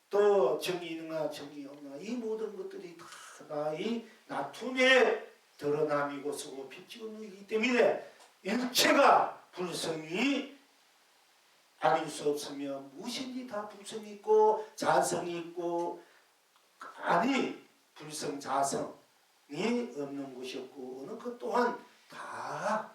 또 정이 있는 거나 정이 없는 거나 이 모든 것들이 다 나의 나툼에 드러남이고 쓰고 비치고 있기 때문에 일체가 불성이 아닐 수 없으며 무엇인지 다 불성이 있고 자성이 있고 아니 불성 자성이 없는 것이 없고 어느 것 또한 다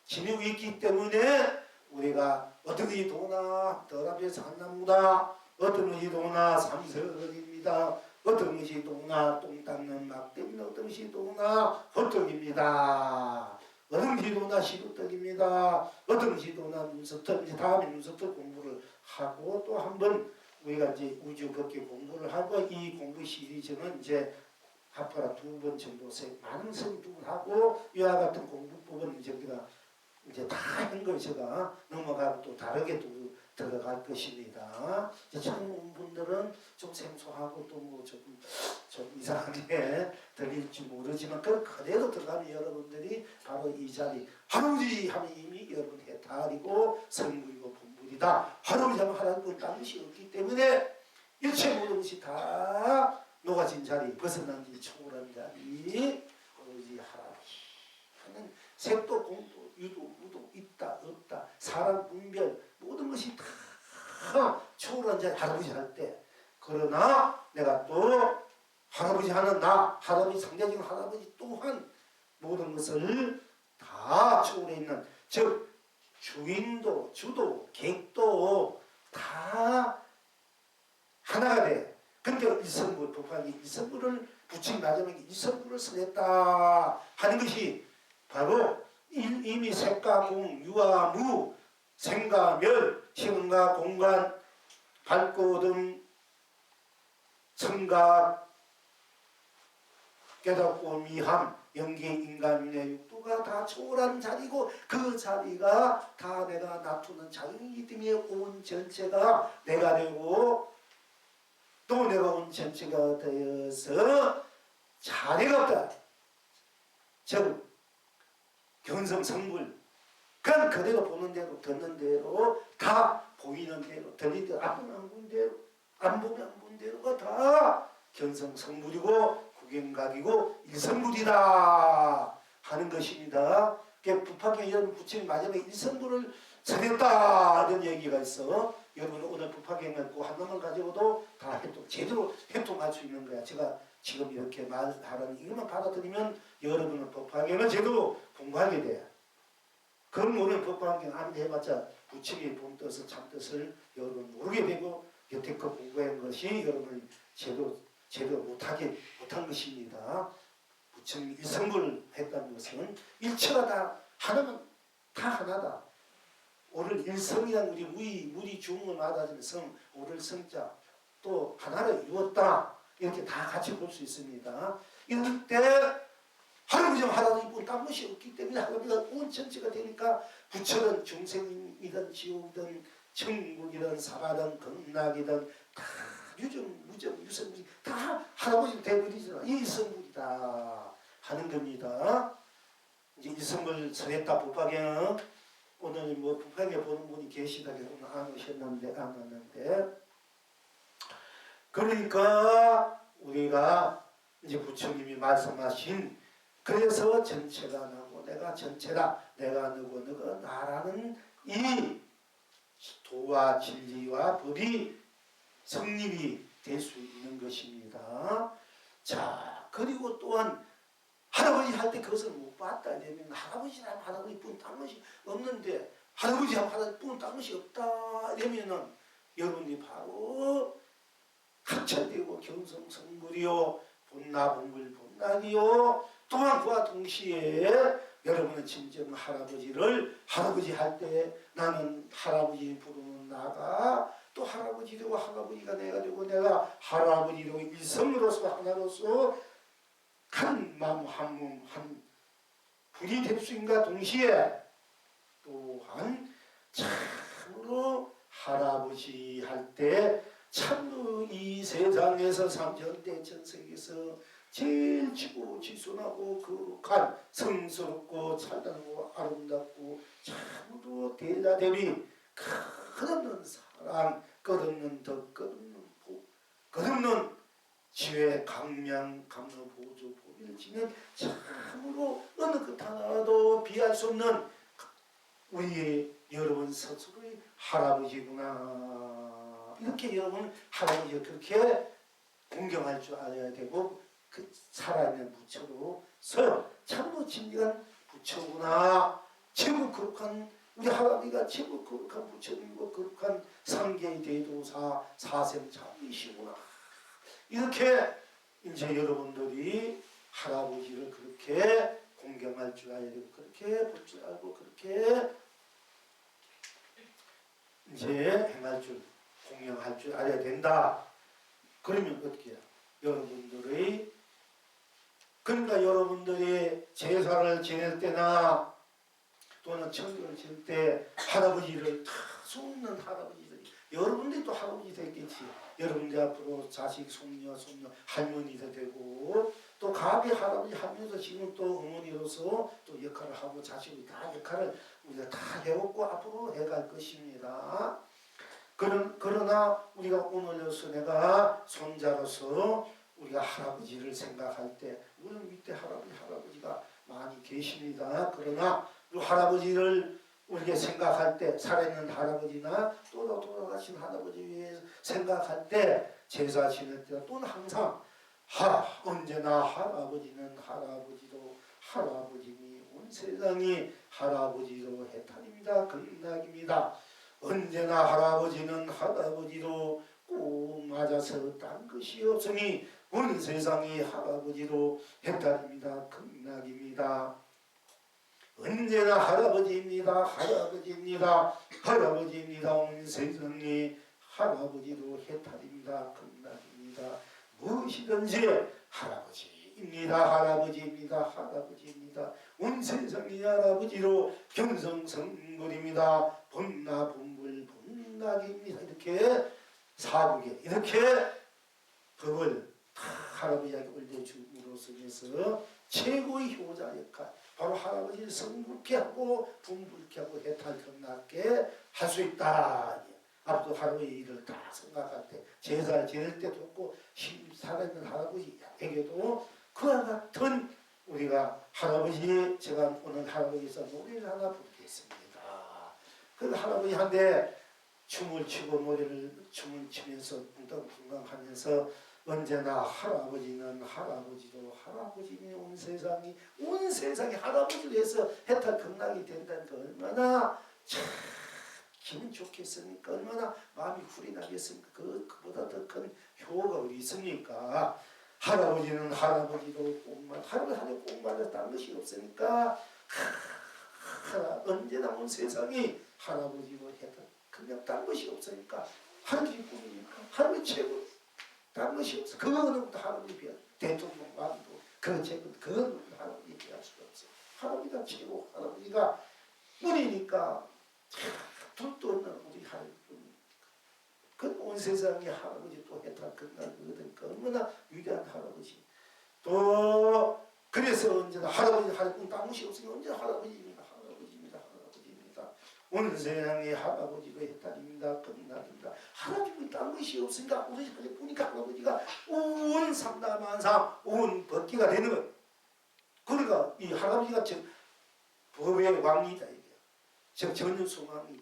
지니고 있기 때문에 우리가 어떤 것이 도나 더랍에서 한나무다 어떤 것이 도나 삼설입니다. 어떤 것이 도나 똥 닦는 막대입니다. 어떤 것이 도나 헛떡입니다. 어떤 것이 도나 시루떡입니다. 어떤 것이 도나 눈썹떡. 이제 다음에 눈썹떡 공부를 하고 또 한번 우리가 이제 우주 걷기 공부를 하고 이 공부 시리즈는 이제 앞으로 2번 정도 많은 선생님 2번 하고 이와 같은 공부법은 이제 우리가 이제 다 한 걸 제가 넘어가고 또 다르게 또 들어갈 것입니다. 이제 처음 온 분들은 좀 생소하고 또 뭐 좀 이상하게 들릴지 모르지만 그대로 들어가면 여러분들이 바로 이 자리 할아버지 하면 이미 여러분 해탈이고 성불이고 본불이다. 할아버지 하면 하나님 딴 것이 없기 때문에 일체 모든 것이 다 녹아진 자리 벗어난 지 초월한 자리 오로지 할아버지 하는 색도 공도 유도 무도 있다 없다 사람 분별 모든 것이 다 초월한 자리 할아버지 할 때 그러나 내가 또 할아버지 하는 나 할아버지 상대적인 할아버지 또한 모든 것을 다 초월해 있는 즉 주인도 주도 객도 다 하나가 돼. 그러니까 일성불 법화기 일성불을 붙인 마지막에 일성불을 써냈다 하는 것이 바로 이미 색과 공, 유와 무, 생과 멸, 시간과 공간, 밝고 어둠, 청각, 깨닫고 미함, 영계, 인간의 육도가 다 초월한 자리고 그 자리가 다 내가 놔두는 자리이기 때문에 온 전체가 내가 되고 또 내가 온 전체가 되어서 자리가 없다. 즉 견성성불 그냥 그대로 보는 대로 듣는 대로 다 보이는 대로 들리든 안 보면 안 보는 대로 안 보면 안 보는 대로가 다 견성성불이고 구경각이고 일성불이다 하는 것입니다. 부파경 여러분 부처님 마지막에 일성불을 설했다 이런 얘기가 있어. 여러분 오늘 부파경을 꼭 하나만 가지고도 다 제대로 해통할 수 있는 거야. 제가 지금 이렇게 말하는 이것만 받아들이면 여러분은 부파경을 제대로 공부하게 돼. 그럼 우리는 부파경 안 해봤자 부처님의 본뜻을 참뜻을 여러분 모르게 되고 여태껏 공부한 것이 여러분을 제대로 못한 것입니다. 부처님 일성불을 했다는 것은 일체가 다 하나면 다 하나다. 오를 일성이란 우리 물이 중을 받아지는 성, 오를 성자 또 하나를 이루었다. 이렇게 다 같이 볼 수 있습니다. 이럴 때 할아버지와 할아버지 딴 것이 없기 때문에 할아버지가 온 전체가 되니까 부처는 중생이든 지옥이든 천국이든 사바든 극락이든 다 유정, 무정, 유성물이 다 할아버지 대물이잖아. 이 일성물이다 하는 겁니다. 이제 일성물 설했다 부파경 오늘 뭐 부파경에 보는 분이 계시다고 오늘 안 왔는데 그러니까 우리가 이제 부처님이 말씀하신 그래서 전체가 나고 내가 전체다 내가 너고 너가 나라는 이 도와 진리와 법이 성립이 될 수 있는 것입니다. 자 그리고 또한 할아버지 할 때 그것을 못 봤다 되면 할아버지라면 할아버지뿐 딴 것이 없는데 할아버지하고 할아버지뿐 딴 것이 없다 되면은 여러분이 바로 합찰되고 경성성불이요 본나본불 본나기요 또한 그와 동시에 여러분은 진정 할아버지를 할아버지 할 때 나는 할아버지 부르는 나가 또 할아버지 되고 할아버지가 내가 되고 내가 할아버지 되고 일성으로서 하나로서 한 마음 한 몸 한 분이 될 수 있는가 동시에 또한 참으로 할아버지 할 때 참으로 이 세상에서 삼천대천세계에서 제일 지고 지순하고 거룩한 성스럽고 찬란하고 아름답고 참으로 대자대비 끝없는 사랑 끝없는 덕 끝없는 복 끝없는 지혜 강명 강로 보조 보비를 지는 참으로 어느 것 하나도 비할 수 없는 우리 여러분 스스로의 할아버지구나 이렇게 여러분 할아버지가 그렇게 공경할 줄 알아야 되고 그 살아있는 부처로서 참으로 진정한 부처구나 최고 거룩한 우리 할아버지가 최고 거룩한 부처님이고 거룩한 상계의 대도사 사생참이시구나 이렇게 이제 여러분들이 할아버지를 그렇게 공경할 줄 알아야 되고 그렇게 볼 줄 알고 그렇게 이제 행할 줄 공경할 줄 알아야 된다. 그러면 어떻게 해요? 여러분들의 그러니까 여러분들이 제사를 지낼 때나 또는 청교를 지낼 때 할아버지를 다 수없는 할아버지들이 여러분들이 또 할아버지 되겠지. 여러분들 앞으로 자식, 손녀, 할머니도 되고 또 가비 할아버지 하면서 지금 또 어머니로서 또 역할을 하고 자식이 다 역할을 우리가 다 해왔고 앞으로 해갈 것입니다. 그러나 우리가 오늘로서 내가 손자로서 우리가 할아버지를 생각할 때 물론 밑에 할아버지가 많이 계십니다. 그러나 그 할아버지를 우리가 생각할 때 살아있는 할아버지나 또 돌아가신 할아버지 위해 생각할 때 제사 지낼 때 또는 항상 언제나 할아버지는 할아버지로 할아버지니 온 세상이 할아버지로 해탈입니다. 극락입니다. 언제나 할아버지는 할아버지로 꼭 맞아서 딴 것이 없으니 온 세상이 할아버지로 해탈입니다. 극락입니다. 언제나 할아버지입니다. 할아버지입니다. 온 세상이 할아버지로 해탈입니다. 극락입니다. 무엇이든지 할아버지입니다. 온 세상이 할아버지로 경성성불입니다. 본나본불 본락입니다. 이렇게 사국에 이렇게 법을 다 할아버지에게 올려줌으로써 해서 최고의 효자 역할 바로 할아버지를 성불케 하고 분불케 하고 해탈 극락게 할 수 있다. 앞으로 할아버지 일을 다 생각할 때 제사 지낼 때 돕고 살아있는 할아버지에게도 그와 같은 우리가 할아버지 제가 오늘 할아버지에서 노래를 하나 부르겠습니다. 그 할아버지한테 춤을 추면서 붕당붕당하면서 언제나 할아버지는 할아버지로 할아버지니 온 세상이 할아버지를 위해서 해탈 극락이 된다는 거 얼마나 참 기분 좋겠습니까? 얼마나 마음이 훌이 나겠습니까? 그보다 더 큰 효가 어디 있습니까? 할아버지는 할아버지로 할아버지 꼭말로 다른 것이 없으니까 언제나 온 세상이 할아버지로 해탈 그냥 딴 것이 없으니까 할아버지 꿈이니까 할아버지 최고 다른 것이 없어. 그거는 할아버지 비할 대통령 왕도 그건 할아버지 비할 수가 없어. 할아버지가 최고 할아버지가 뿐이니까 둘도 없는 우리 할아버지 그온 세상에 할아버지 또 해탈 끝나거든. 얼마나 위대한 할아버지. 또 그래서 언제나 할아버지 딴 것이 없으니 언제나 할아버지입니다. 온 세상에 할아버지가 해탈입니다. 끝납니다. 할아버지 딴 것이 없으니까 우리 보니까 할아버지가 온 삼다만상 온 법기가 되는 거예요. 그러니까 이 할아버지가 법의 왕이다 이게. 전윤송왕이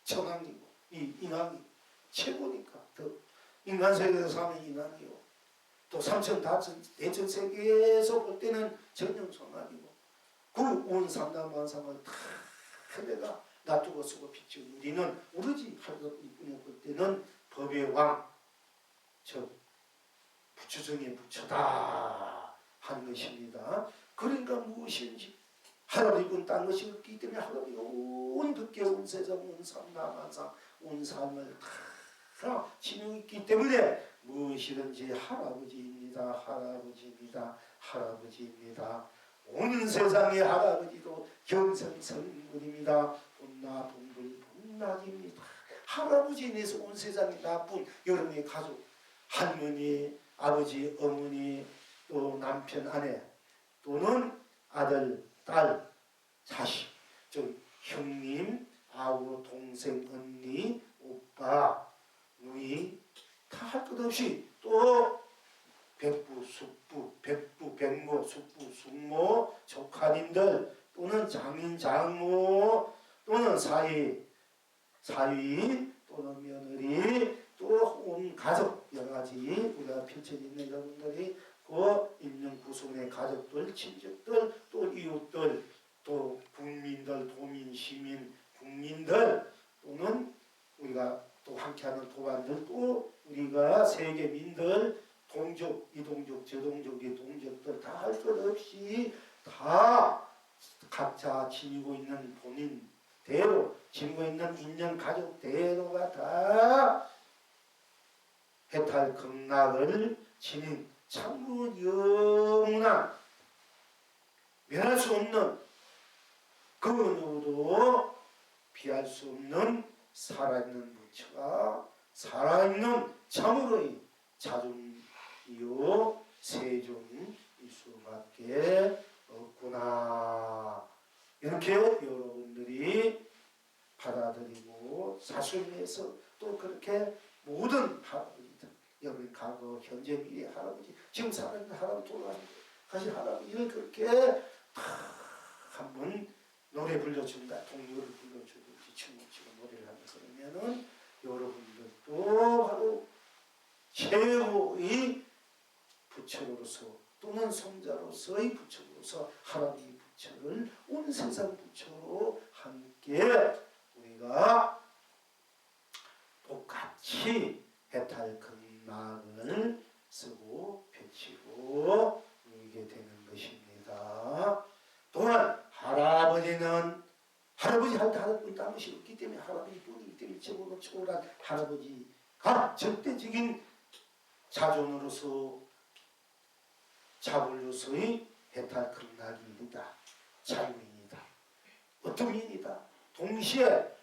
정왕이고 이 인왕이 최고니까 더 인간 세계에서 하면 인왕이고 또 삼천 다천 대천 세계에서 볼 때는 전윤송왕이고 그 온 삼다만상을 다 내가 놔두고 쓰고 빛이 우리는 오로지 할아버지뿐이 볼 때는 법의 왕, 즉 부처중의 부처다 하는 것입니다. 그러니까 무엇인지 할아버지는 딴 것이 없기 때문에 할아버지가 온 법계 온 세상 온 삼라만상 온 삶을 다 지니고 있기 때문에 무엇이든지 할아버지입니다. 온 세상의 할아버지도 경성성물입니다. 본나 본불 본락입니다. 할아버지 인해서 온 세상이 나쁜 여러분의 가족, 할머니, 아버지, 어머니, 또 남편, 아내, 또는 아들, 딸, 자식, 즉 형님, 아우, 동생, 언니, 오빠, 누이 다 할 것 없이 또 백부, 숙부, 백모, 숙부, 숙모, 조카님들 또는 장인, 장모 또는 사위, 또는 며느리 또 온 가족 여러 가지 우리가 펼쳐져 있는 여러분들이 그 있는 구성의 가족들, 친척들, 또 이웃들, 또 국민들, 도민, 시민, 국민들 또는 우리가 또 함께하는 도반들 또 우리가 세계민들 동족, 이동족, 저동족의 동족들 다 할 것 없이 다 각자 지니고 있는 본인대로 지니고 있는 인연 가족대로가 다 해탈 극락을 지닌 참으로 영원한 면할 수 없는 그 누구도 피할 수 없는 살아있는 부처가 살아있는 참으로의 자존이요 세존일 수밖에 없구나. 이렇게 여러분들이 받아들이고 사수해서 또 그렇게 모든 할아버지들, 여러분 과거, 현재, 미래 할아버지, 지금 살아있는 할아버지, 돌아가신 할아버지를 그렇게 다 한번 노래 불러준다, 동요를 불러주든지 춤을 추고 노래를 하면서 그러면은 여러분들도 바로 최고의 부처로서 또는 손자로서의 부처로서 할아버지 부처를 온 세상 부처로 함께 우리가 똑같이 해탈 극락을 쓰고 펼치고 누리게 되는 것입니다. 또한 할아버지는 할아버지 할 때 할아버지 딴 것이 없기 때문에 할아버지 뿐이기 때문에 최고로 초월한 할아버지가 절대적인 자존으로서 자불로서의 해탈 극락입니다. 자유인이다. 어떤 인이다. 동시에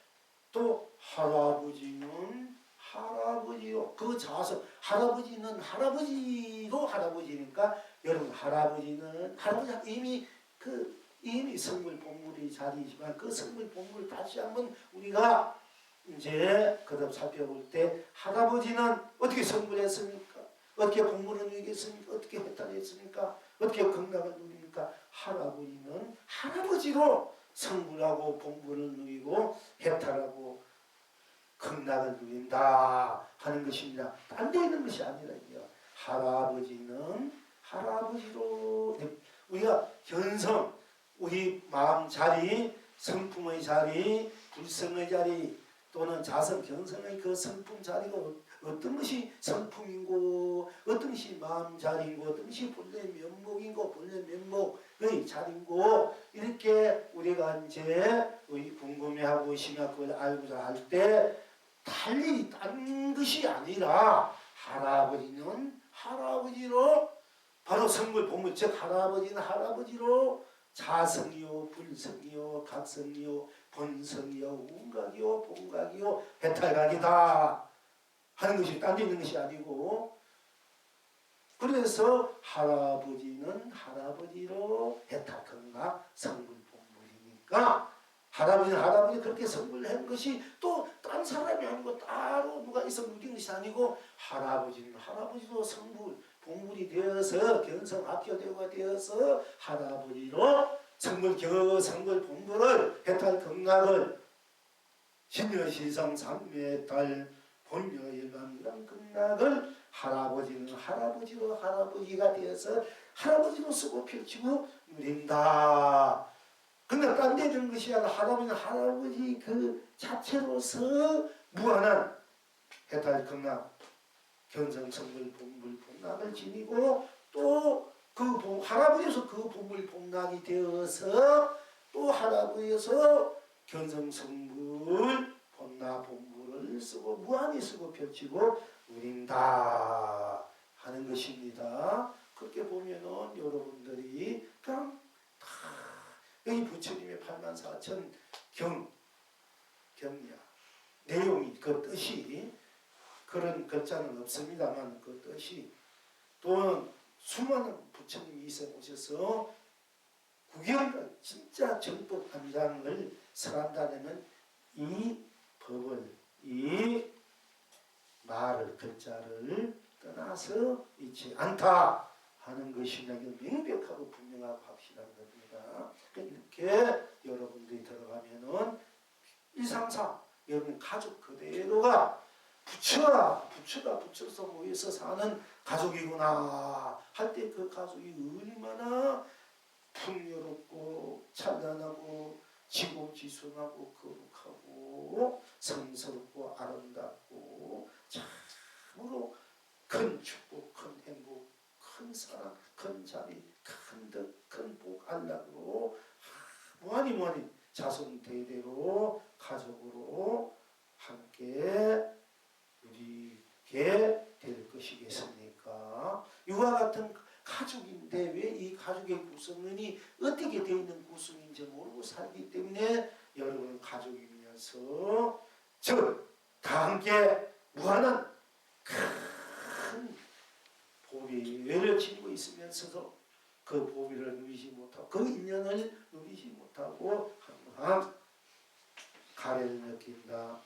또 할아버지는 할아버지요. 그 자서 할아버지는 할아버지로 할아버지니까 여러분 할아버지는 할아버지 이미 성물 본물의 자리이지만 그 성물 본물을 다시 한번 우리가 이제 거듭 살펴볼 때 할아버지는 어떻게 성불했습니까? 어떻게 공부를 누리겠습니까? 어떻게 해탈했습니까? 어떻게 건강을 누립니까? 할아버지는 할아버지로 성불하고 공부를 누리고 해탈하고 극락을 누린다 하는 것입니다. 딴 데 있는 것이 아니라 이요. 할아버지는 할아버지로 우리가 현성, 우리 마음 자리, 성품의 자리, 불성의 자리 또는 자성, 경성의 그 성품 자리가 어떤 것이 성품이고 어떤 것이 마음 자리이고 어떤 것이 본래 면목이고 본래 면목의 자리이고 이렇게 우리가 이제 궁금해하고 심야학을 알고자 할 때 달리 딴 것이 아니라 할아버지는 할아버지로 바로 성불 본문 즉 할아버지는 할아버지로 자성이요 불성이요 각성이요 본성이요 운각이요 본각이요 해탈각이다 하는 것이 딴 데 있는 것이 아니고 그래서 할아버지는 할아버지로 해탈 건각 성불 본물이니까 할아버지는 할아버지 그렇게 성불한 것이 또 딴 사람이 아니고 따로 누가 있어 누린 것이 아니고 할아버지는 할아버지도 성불 본물이 되어서 견성 합교대가 되어서 할아버지로 성불 본물을 해탈 건각을 신여시성 삼매달 본여일감이란 극락을 할아버지는 할아버지로 할아버지가 되어서 할아버지로 쓰고 펼치고 누린다. 근데 딴 데 있는 것이 아니라 할아버지는 할아버지 그 자체로서 무한한 해탈 극락 견성성불 본물 본락을 지니고 또 그 할아버지에서 그 본물 본락이 되어서 또 할아버지에서 견성성불 본락 본물을 쓰고 무한히 쓰고 펼치고 누린다 하는 것입니다. 그렇게 보면은 여러분들이 그냥 다 여기 부처님의 84,000 경야 내용이 그 뜻이 그런 글자는 없습니다만 그 뜻이 또는 수많은 부처님이 있어 오셔서 구경을 진짜 정법 암장을 설한다면 이 법을 이 말을 글자를 떠나서 있지 않다 하는 것이 명백하고 분명하고 확실한 겁니다. 이렇게 여러분들이 들어가면은 일상상 여러분 가족 그대로가 부처가 부처서 모여서 사는 가족이구나 할 때 그 가족이 얼마나 풍요롭고 찬란하고 지고지순하고 거룩하고 성스럽고 아름답고 참으로 큰 축복, 큰 행복, 큰 사랑, 큰 자비, 큰 덕, 큰 복, 안락으로 무한히 자손 대대로 가족으로 함께 누리게 될 것이겠습니까? 이와 같은 가족인데 왜 이 가족의 구성원이 어떻게 되어 있는 구성인지 모르고 살기 때문에 여러분 가족이면서 다 함께 무한한 큰 보배를 지니고 있으면서도 그 보배를 누리지 못하고 그 인연을 누리지 못하고 항상 가래를 느낀다.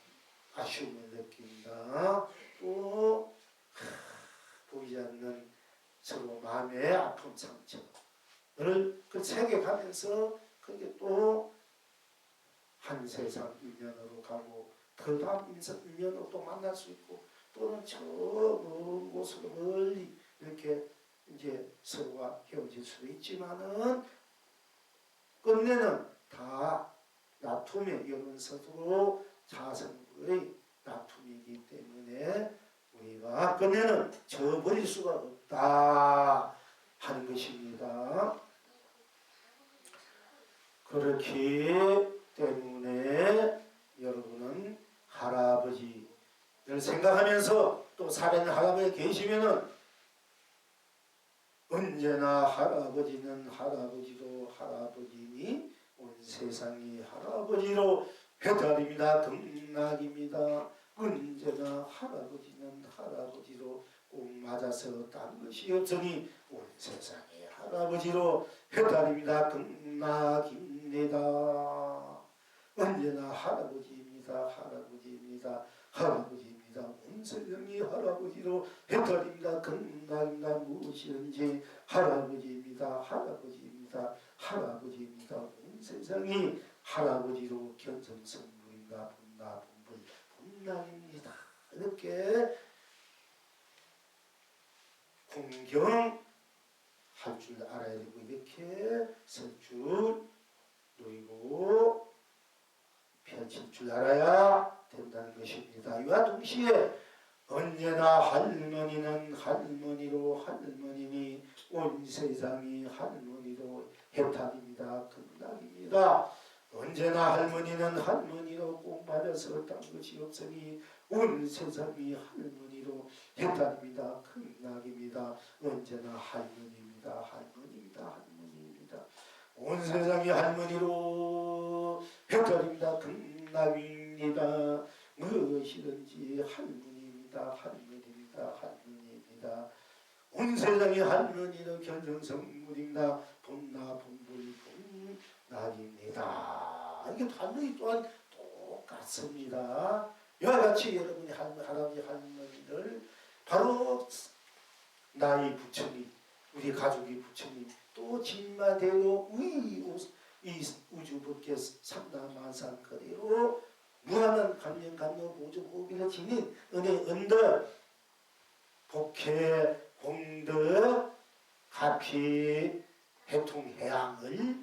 아쉬움을 느낀다. 또 보이지 않는 서로 마음의 아픔 상처를 그 새겨가면서 그게 또 한 세상 인연으로 가고 그 다음 인연으로 또 만날 수 있고 또는 저 먼 곳으로 멀리 이렇게 이제 서로가 헤어질 수도 있지만은 끝내는 다 나툼의 여러분 스스로 자성의 나툼이기 때문에 우리가 끝내는 저버릴 수가 없다 하는 것입니다. 그렇기 때문에 여러분은 할아버지를 생각하면서 또 살아있는 할아버지 계시면은 언제나 할아버지는 할아버지로 할아버지니 온 세상이 할아버지로 해탈입니다. 극락입니다. 언제나 할아버지는 할아버지로 꼭 맞아서 딴 것이 없으니 온 세상이 할아버지로 해탈입니다. 극락입니다. 언제나 할아버지입니다. 할아버지입니다. 할아버지입니다. 할아버지입니다. 온 세상이 할아버지로 해탈입니다. 건강입니다. 무엇이든지 할아버지입니다. 할아버지입니다. 할아버지입니다. 온 세상이 할아버지로 견성성물입니다. 본나 본불 본랑입니다. 이렇게 공경할 줄 알아야 되고 이렇게 설 줄 놓이고 펼칠 줄 알아야 된다는 것입니다. 이와 동시에 언제나 할머니는 할머니로 할머니니 온 세상이 할머니로 해탈입니다. 극락입니다. 언제나 할머니는 할머니로 꼭 맞아서 딴 것이 없으니 온 세상이 할머니로 해탈입니다. 극락입니다. 언제나 할머니입니다. 할머니입니다. 할머니입니다. 온 세상이 할머니로 해탈입니다. 극락입니다. 무엇이든지 할머니입니다. 할머니입니다. 할머니입니다. 온 세상이 할머니로 견성성물입니다. 본나 본불 본락입니다. 이게 반응이 또한 똑같습니다. 이와 같이 여러분이 할아버지 할머니를 바로 나의 부처님, 우리 가족의 부처님, 또 진마대로 이 우주 법계 삼다만상 거리로 무한한 감명 감로 보조 보비를 지닌 은혜 은덕 복회 공덕 가피 해통 해양을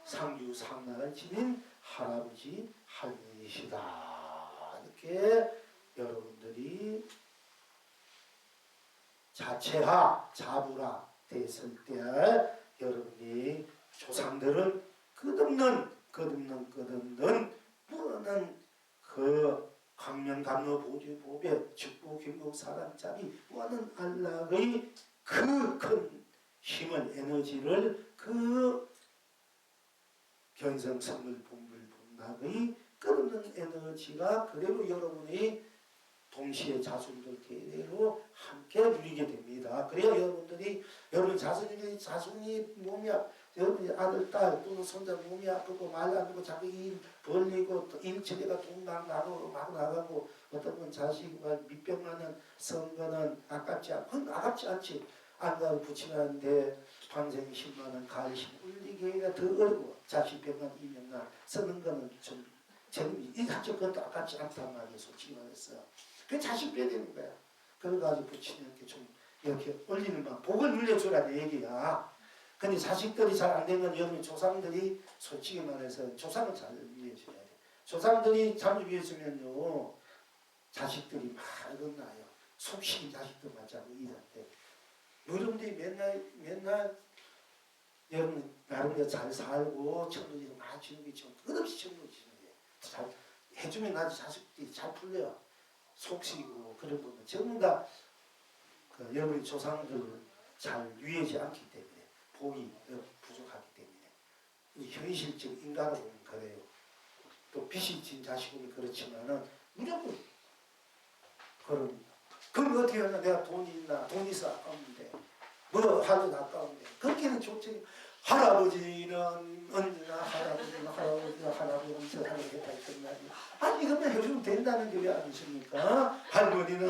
상주 상락을 지닌 할아버지 할머니시다. 이렇게 여러분들이 자체하 자부라 됐을 때 여러분이 조상들은 끝없는 무한한 그 강명감로 보주보배 축복 경복 사랑자비 무한한 안락의 그 큰 힘을 에너지를 그 견성성을 본불 본락의 끝없는 에너지가 그대로 여러분이 동시에 자손들 대대로 함께 누리게 됩니다. 그래야 여러분들이 여러분 자손이 몸이 여러분이 아들 딸 또는 손자 몸이 아프고 말 안 듣고 자꾸 일 벌리고 또 일처리가 동강 나가고 막 나가고 어떤 건 자식과 밑병하는 선거는 아깝지 않지 안 가고 붙이는데 방생 10만원 가을심 울리기가 더 어려워. 자식 병만 2년간 쓰는 거는 좀 이 한쪽 것도 아깝지 않단 말이에요. 솔직히 말해서. 그 자식 빼내는 거야. 그래가지고 부처님께 좀 이렇게 올리는 방 복을 눌려주라는 얘기야. 근데 자식들이 잘 안 되면 여러분 조상들이 솔직히 말해서 조상을 잘 위해줘야 돼. 조상들이 잘 위해주면요 자식들이 막 나요. 속신 자식들 맞자고 이런데 여러분들이 맨날 여러분 나름대로 잘 살고 천도지도 많이 주는 게 좀 끝없이 천도지는 게 잘 해주면 아주 자식들이 잘 풀려요. 속시고 그런 부분 전부 다 그 여러분의 조상들을 잘 위하지 않기 때문에 복이 부족하기 때문에 현실적 인간을 보면 그래요. 또 빚이 진 자식은 그렇지만은 무조건 그럼 어떻게 하냐. 내가 돈이 있나 돈 있어 아까운데 뭐 하든 아까운데 그렇게는 좋지. 할아버지는 언제나 할아버지는 세상에 해탈했다니. 아니 이거만 해주면 된다는 게 왜 아니십니까? 할머니는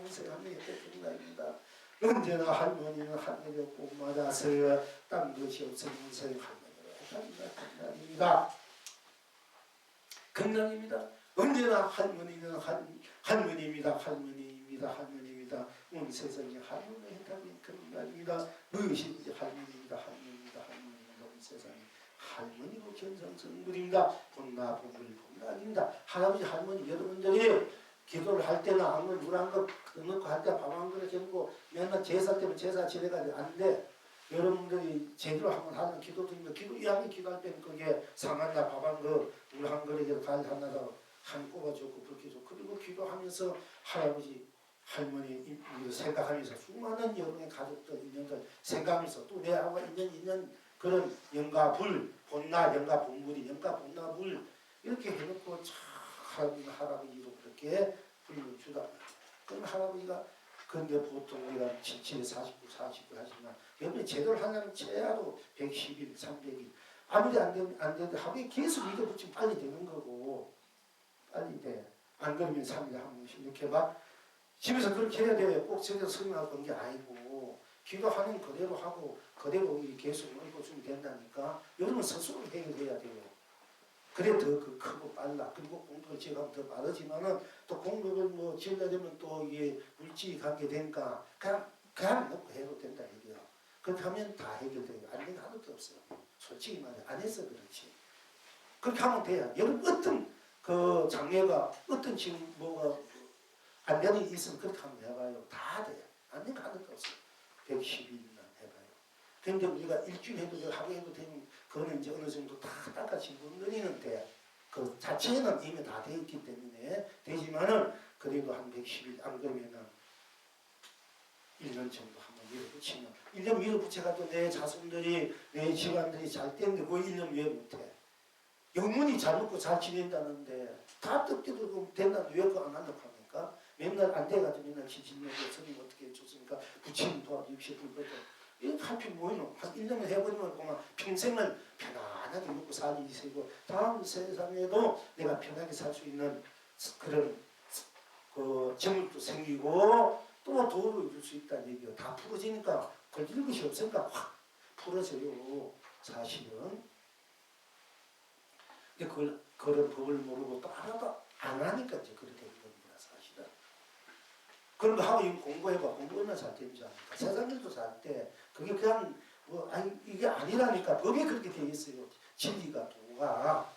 세상에 해탈했답니다. 언제나 할머니는 할머니를 꼭 맞아서 딴 것이 없으면 할머니로 해탈입니다. 건강입니다. 언제나 할머니는 할머니입니다. 온 세상에 할머니 해탈이 건강입니다. 무엇이든지 할머니입니다. 온 세상에 할머니로 견성성물입니다. 본나 본불 본락입니다. 할아버지 할머니 여러분들이 기도를 할 때는 아무 물 한 컵 넣고 할 때 밥 한 그릇 해먹고 맨날 제사 때문에 제사 지내가지고 안 돼. 여러분들이 제대로 한번 하는 기도 드리면 이왕에 기도할 때는 그게 상한나 밥 한 컵 물 한 그릇에 갈 하나다 한 꼽아주고 그렇게 줘. 그리고 기도하면서 할아버지 할머니 생각하면서 수많은 여러분의 가족들 인연들 생각하면서 또 내하고 있는 그런 영가 불 본나 영가 본불이 영가 본나 불 이렇게 해놓고 참 할아버지로 그렇게 불러주다. 그럼 할아버지가 근데 보통 우리가 77에 49 하지만 여러분이 제대로 하려면 최하로 110일 300일 아무리 안 되는데 하루에 계속 믿어붙이면 빨리 되는 거고 빨리 돼. 안 그러면 3일에 한 번씩 이렇게 막 집에서 그렇게 해야 돼요. 꼭 저기서 성명하고 그런 게 아니고 기도하는 그대로 하고 그대로 계속 읽어주면 된다니까. 여러분 스스로 해결해야 돼요. 그래 더 크고 빨라. 그리고 공부를 지어가면 더 빠르지만은 또 공부를 뭐 지으려면 또 이게 물질이 관계 되니까 그냥 넣고 해도 된다 얘기야. 그렇게 하면 다 해결돼요. 안 되는 하나도 없어요. 솔직히 말해 안 해서 그렇지. 그렇게 하면 돼요. 여러분 어떤 그 장애가 어떤 지금 뭐가 안 되는 게 있으면 그렇게 한번 해봐요. 다 돼요. 안 되는 거 하나도 없어요. 112일만 해봐요. 근데 우리가 일주일 해도 되고 하루 해도 되면 그거는 이제 어느 정도 다 닦아지고 느리는데 그 자체는 이미 다 되어 있기 때문에 되지만은 그래도 한 110일 안 그러면은 1년 정도 한번 밀어붙이면 1년 밀어붙여가도 내 자손들이 내 집안들이 잘 되는데 그 1년 왜 못해? 영문이 잘 먹고 잘 지낸다는데 다 뜻대로 된다는데 왜 그거 안 하려고 합니까? 맨날 안 돼가지고 맨날 지진내고 선생님 어떻게 해줬습니까? 부처님 도와주십시오. 이거 하필 뭐이노? 한 1년을 해버리면 그만 평생을 편안하게 먹고 살이 있고 다음 세상에도 내가 편하게 살 수 있는 그런 그 정력도 생기고 또 도움을 줄 수 있다는 얘기예요. 다 풀어지니까 걸릴 것이 없으니까 확 풀어져요. 사실은. 근데 그런 법을 모르고 또 하나도 안 하니까 이제 그렇게 되는 겁니다. 사실은. 그런 거 하고 이거 공부해봐. 공부 얼마나 잘 되는지 아니까. 세상 일도 잘 때 그게 그냥 뭐 아니 이게 아니라니까. 법이 그렇게 되어 있어요. 진리가 도가.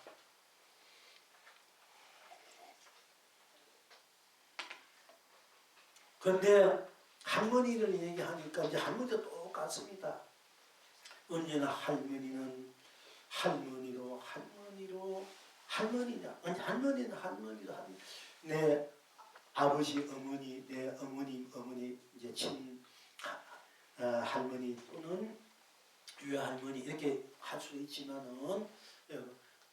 그런데 할머니를 얘기하니까 이제 할머니도 똑같습니다. 언제나 할머니는 할머니로 할머니냐. 할머니는 할머니로 내 아버지 어머니 내 어머니 이제 친 할머니 또는 외할머니 이렇게 할 수 있지만은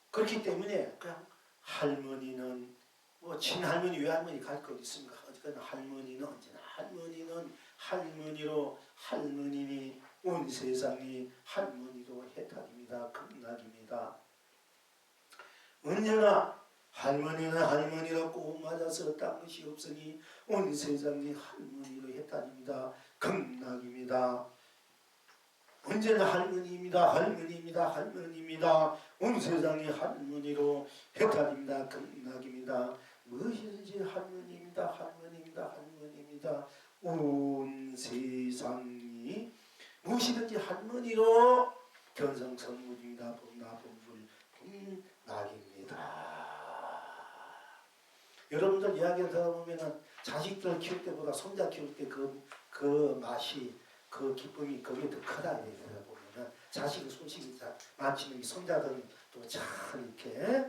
그렇기 때문에 그냥 할머니는 뭐 친할머니 외할머니 갈 거 있습니까? 어쨌거나 할머니는 언제나 할머니는 할머니로 할머니니 온 세상이 할머니로 해탈입니다. 극락입니다. 언제나 할머니는 할머니로 꼭 맞아서 딴 것이 없으니 온 세상이 할머니로 해탈입니다. 극락입니다. 언제나 할머니입니다. 할머니입니다. 할머니입니다. 온 세상이 할머니로 해탈입니다. 극락입니다. 무엇이든지 할머니입니다. 할머니입니다. 할머니입니다. 온 세상이 무엇이든지 할머니로 견성선물입니다. 법나법불 낙입니다. 여러분들 이야기를 들어보면 자식들 키울 때보다 손자 키울 때 그 맛이 그 기쁨이 그게 더 크다 얘기를 보면은 자식의 소식이 많지만 손자들은 또 잘 이렇게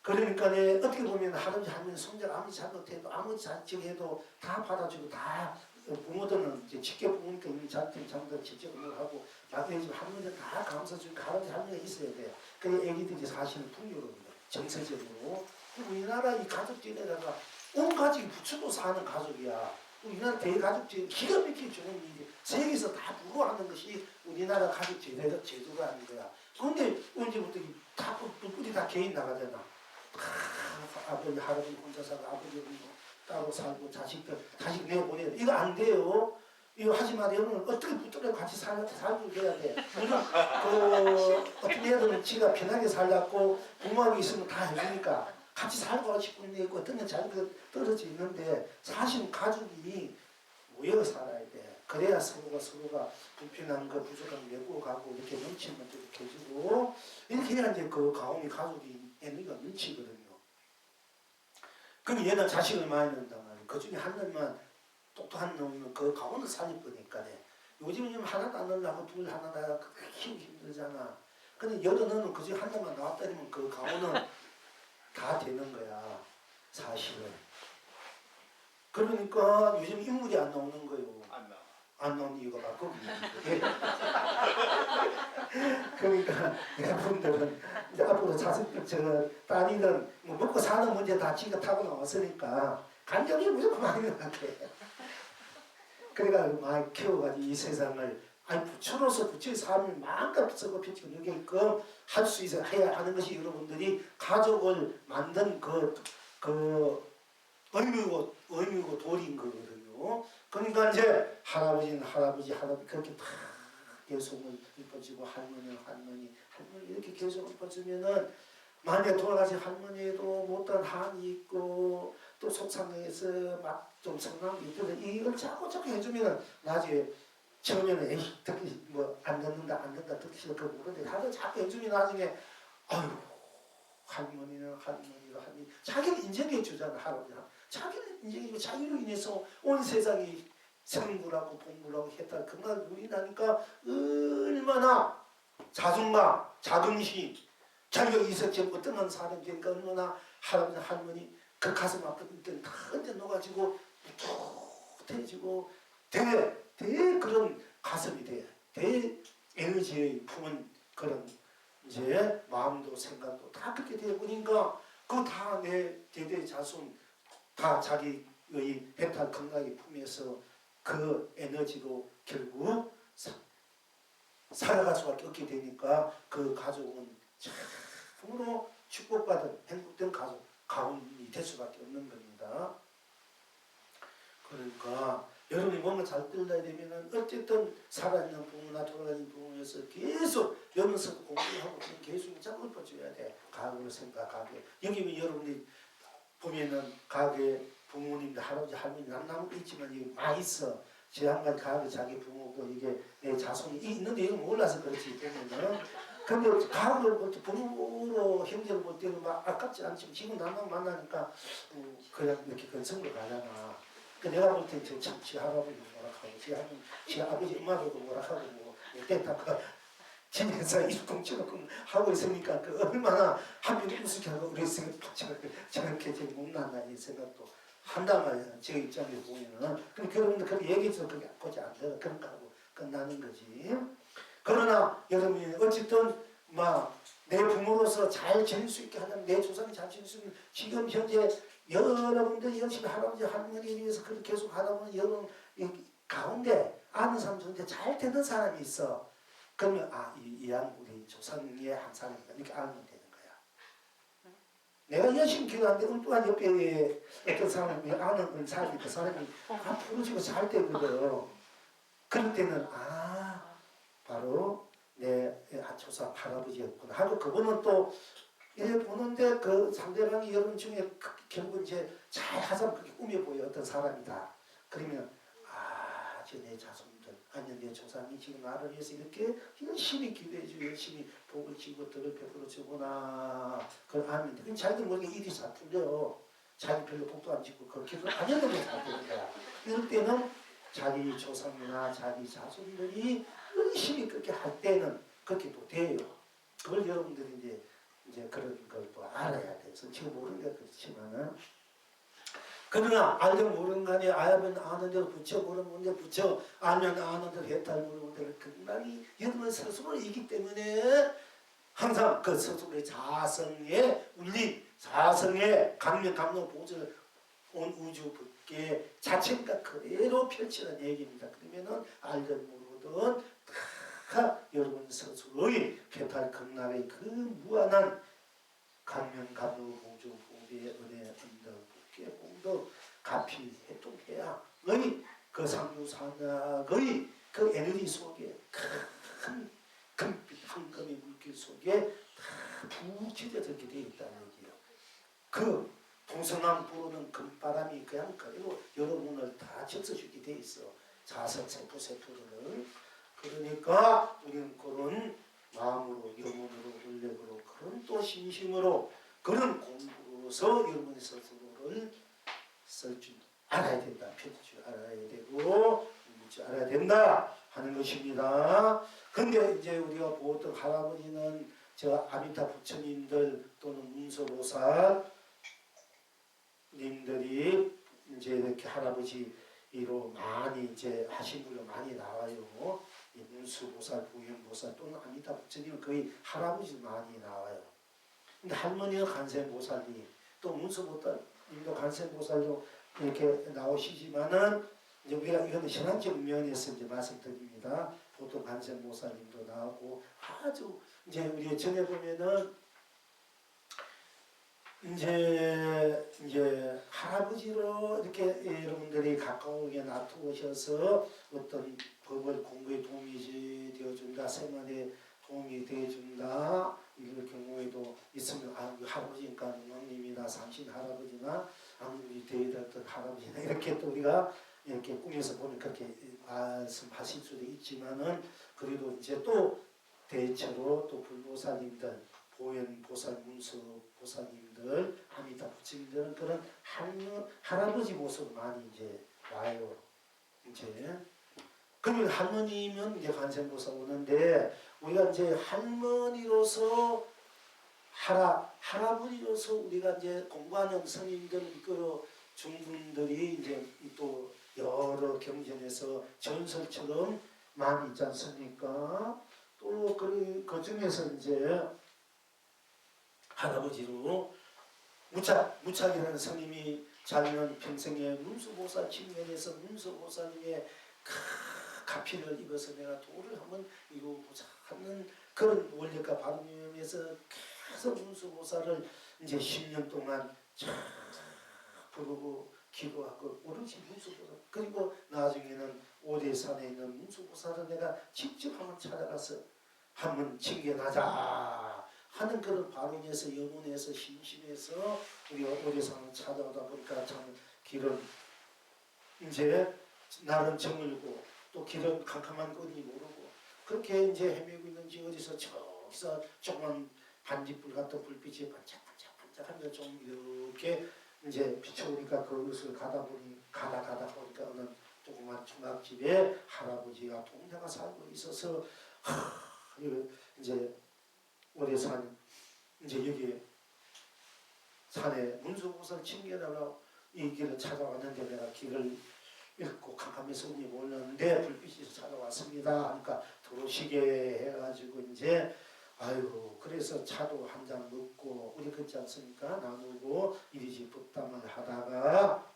그러니까 어떻게 보면 할아버지 할머니 손자가 아무리 잘못해도 아무리 잘해도 다 받아주고 다 부모들은 이제 직접 부모니까 이미 자기들 직접 하고 나중에 집 할머니들 다 감싸주니까 할아버지 할머니가 있어야 돼요. 그래서 애기들이 사실은 풍요로운데 정서적으로 우리나라 이 가족들에다가 온 가족이 부처도 사는 가족이야. 우리나라 대가족제도 기가 막히게 좋은 일이 세계에서 다 부러워하는 것이 우리나라 가족제도가 아닌 거야. 그런데 언제부터 다 뿔뿔이 다 개인 나가잖아. 아버지 할아버지 혼자 살고 아버지 따로 살고 자식 내보내야 돼. 이거 안 돼요. 이거 하지 마. 여러분 어떻게 붙들어 같이 살고 해야 돼. 물론 어떤 애들은 지가 편하게 살려고 부모하고 있으면 다 해주니까 같이 살고 싶은데 어떤 건 자기가 떨어져 있는데 사실 가족이 모여 살아야 돼. 그래야 서로가 불편한 거 부족한 거 메고 가고 이렇게 넘치는 것도 이렇게 해주고 이렇게 해야 이제 그 가움이 가족이 에너지가 넘치거든요. 그럼 얘는 자식을 많이 낳는단 말이에요. 그 중에 한 놈만 똑똑한 놈은 그 가운을 살릴 거니까. 요즘은 좀 하나도 안 넣으려고 둘 하나 다 키우기 힘들잖아. 근데 여러 놈은 그 중에 한 놈만 나왔다면 그 가운은 다 되는 거야. 사실은. 그러니까 요즘 인물이 안 나오는 거예요. 안 나오는 이유가 바꾸고 그러니까 여러분들은 이제 앞으로 자식들 딸이든 뭐 먹고 사는 문제 다 지가 타고 나왔으니까 간격이 무조건 많이 나게. 그러니까 많이 키워가지고 이 세상을 부처로서 부처의 삶을 마음껏 쓰고 펼치고 누게끔 할 수 있어 해야 하는 것이 여러분들이 가족을 만든 그 그 의미고 도리인 거거든요. 그러니까 이제 할아버지는 할아버지 그렇게 다 계속을 읊어주고 할머니는 할머니 이렇게 계속 읊어주면은 만약에 돌아가신 할머니도 못한 한이 있고 또 속상해서 막 좀 성남이 있거든. 이걸 자꾸 해주면은 나중에 처음에는 에이 듣기 뭐안 듣는다 듣기 싫어 그거 모르는데 하도 자꾸 해주면 나중에 아유 할머니는 자기를 인정해 주잖아. 할아버지는 자기를 인정해 주고 자기로 인해서 온 세상이 성불하고 봉불하고 했다. 그날 우리나니까 얼마나 자존감, 자존심, 자기가 있었지 어떤 사람이 되니까 얼마나 할아버지 할머니 그 가슴 아픈 때는 다 언제 녹아지고 툭해지고 대 그런 가슴이 대 에너지의 품은 그런 이제 마음도 생각도 다 그렇게 되어 보니까 그거 다 내 대대 자손 다 자기의 배탈 건강의 품에서 그 에너지로 결국 살아갈 수밖에 없게 되니까 그 가족은 참으로 축복받은 행복된 가운이 될 수밖에 없는 겁니다. 그러니까 여러분이 뭔가 잘 들어야 되면은 어쨌든 살아있는 부모나 돌아가신 부모에서 계속 여면서도 공부하고 계속 자꾸 읊어줘야 돼. 가족을 생각하게. 여기 여러분이 보면은 가게 부모님들 할아버지 할머니 남남도 있지만 이게 많이 있어. 지한간 가게 자기 부모고 이게 내 자손이 있는데 이거 몰라서 그렇지 보면은. 근데 가족을 볼 때 부모로 형제를 볼 때는 막 아깝지 않지만 지금 남남 만나니까 그냥 이렇게 근성으로 가잖아. 그 내가 볼 때 참 지 할아버지 뭐라하고 지 아버지 엄마도 뭐라하고 뭐 이때다가 집에서 일공처럼 하고 있으니까 그 얼마나 한번 우습게 하고 우리 생각 저렇게 못난다 이 생각도 한단 말이야. 제 입장에서 보면은. 근데 여러분들 그렇게 얘기해서 그게 보지 안 들어. 그런 거 하고 끝나는 거지. 그러나 여러분이 어쨌든 내 부모로서 잘 지낼 수 있게 하는 내 조상이 잘 지낼 수 있는 지금 현재 여러분들 열심히 할아버지 할머니 위해서 그렇게 계속 하다 보면 여러분 가운데 아는 사람 중에 잘 되는 사람이 있어. 그러면 이 우리 조상의 한 사람이니까 이렇게 알면 되는 거야. 내가 열심히 기도하는데 엉뚱한 옆에 어떤 사람이 아는 사람이 그 사람이 부러지고 잘 되거든. 그럴 때는 바로 내 조상 할아버지였구나 하고 그분은 또 이래 보는데 그 상대방이 여러분 중에 결국 이제 잘 하자 그렇게 꾸며 보여 어떤 사람이다. 그러면 저 내 자손들 아니 내 조상이 지금 나를 위해서 이렇게 열심히 기도해주고 열심히 복을 지고 덕을 베풀어 주구나. 그걸 아면 돼. 그럼 자기들 모르게 일이 잘 풀려. 자기 별로 복도 안 짓고 그 기도 안 해도 잘 되는 거야. 이럴 때는 자기 조상이나 자기 자손들이 열심히 그렇게 할 때는 그렇게 또 돼요. 그걸 여러분들이 이제 그런 걸 또 알아야 돼서 지금 모르는 게 그렇지만은 그러나 알면 모르는 거 아니에요. 알면 아는 대로 붙여 모르는 데 붙여 알면 아는 대로 해탈 모르는 대로 끝나니 여러분 스스로이기 때문에 항상 그 스스로의 자성의 울림 자성의 강력 보존을 온 우주 밖에 자체가 그대로 펼치는 얘기입니다. 그러면은 알든 모르든 다 여러분 스스로의 해탈 극락의 그 무한한 강명감로 보조 보배의 은혜 언덕 복개 공덕 가필 해통해야 너희 그 상주산악의 그 에너지 속에 큰 금빛 황금의 물길 속에 다 부치져 들게 되어 있다는 얘기예요. 그 동서남 부르는 금바람이 그냥 그대로 여러분을 다 적셔주게 돼 있어. 자석 세포를. 그러니까 우리는 그런 마음으로 영혼으로 원력으로 그런 또 신심으로 그런 공부로서 여러분의 스스로를 쓸 줄 알아야 된다. 펴줄 줄 알아야 되고 읽을 줄 알아야 된다 하는 것입니다. 근데 이제 우리가 보통 할아버지는 저 아미타 부처님들 또는 문서보살 님들이 이제 이렇게 할아버지로 많이 이제 하신 분이 많이 나와요. 문수보살, 부현보살 또는 아미타 부처님은 거의 할아버지 많이 나와요. 근데 할머니는 간센보살님, 또 문수보살님도 간센보살도 이렇게 나오시지만은 이제 우리가 이거는 신앙적 면에서 이제 말씀드립니다. 보통 간센보살님도 나오고 아주 이제 우리 전에 보면은 이제 할아버지로 이렇게 여러분들이 가까우게 놔두셔서 어떤 법을 공부에 도움이 되어준다, 생활에 도움이 되어준다 이럴 경우에도 있으면 할아버지니까 누님이나 삼신 할아버지나 아무리 되어졌던 할아버지나 이렇게 또 우리가 이렇게 꿈에서 보면 그렇게 말씀하실 수도 있지만은 그래도 이제 또 대체로 또 불보살님들 보현보살, 문수보살님들, 아미타 부처님들은 그런 할아버지 모습 많이 이제 와요. 이제 그리고 할머니면 이제 관세음보살 오는데 우리가 이제 할머니로서 할아버지로서 우리가 이제 공부하는 스님들 이끌어 중분들이 이제 또 여러 경전에서 전설처럼 많이 있지 않습니까? 또 그 중에서 이제 할아버지로 무착이라는 스님이 자기는 평생에 문수보살 측면에서 문수보살님의 가피를 입어서 내가 도를 한번 이루어보자 하는 그런 원력과 발명에서 계속 문수보살을 이제 10년 동안 쫙 부르고 기도하고 오로지 문수보살 그리고 나중에는 오대산에 있는 문수보살을 내가 직접 한번 찾아가서 한번 징계하자 하는 그런 발언에서 영혼에서 심심해서 우리가 오대산을 찾아오다 보니까 참 길은 이제 나는 저물고 또 길은 캄캄한 끈이 모르고 그렇게 이제 헤매고 있는지 어디서 저기서 조그만 반딧불 같은 불빛이 반짝반짝하면서 좀 이렇게 이제 비춰오니까 그것을 가다 보니까 어느 조그만 초막집에 할아버지가 동자가 살고 있어서 이제 오대산 이제 여기 산에 문수보살 징계하러 이 길을 찾아왔는데 내가 길을 읽고 캄캄해서 운이 올랐는데 불빛이 찾아왔습니다. 하니까 들어오시게 해가지고 이제 아이고 그래서 차도 한 잔 먹고 우리 그렇지 않습니까? 나누고 이리지 붙담을 하다가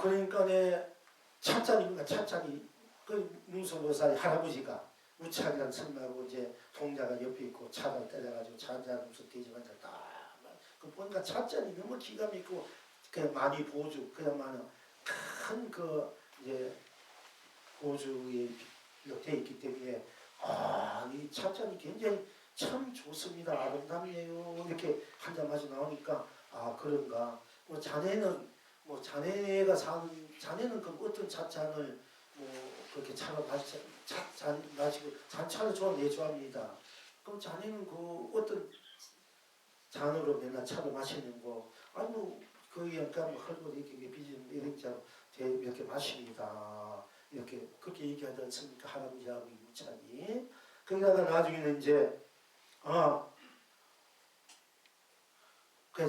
그러니까 내 찻잔입니다. 찻잔이 그 문수보살 할아버지가 우차이라는 스님하고 이제 동자가 옆에 있고 차를 때려가지고 차잔으로서 대접한다 딱 그 보니까 찻잔이 너무 기가 막히고 그냥 많이 보주 그야말로 큰 그 이제 보주에 돼 있기 때문에 이 찻잔이 굉장히 참 좋습니다. 아름답네요. 이렇게 한 잔 마시 나오니까 그런가. 자네는 자네는 그 어떤 찻잔을 그렇게 차를 마시고 잔차를 좋아합니다. 그럼 자네는 그 어떤 잔으로 맨날 차를 마시는 거 거기 약간 헐고 이렇게 빚은 이렇게 마십니다. 이렇게 그렇게 얘기하지 않습니까? 할아버지하고 이 무착이. 그러다가 나중에는 이제 그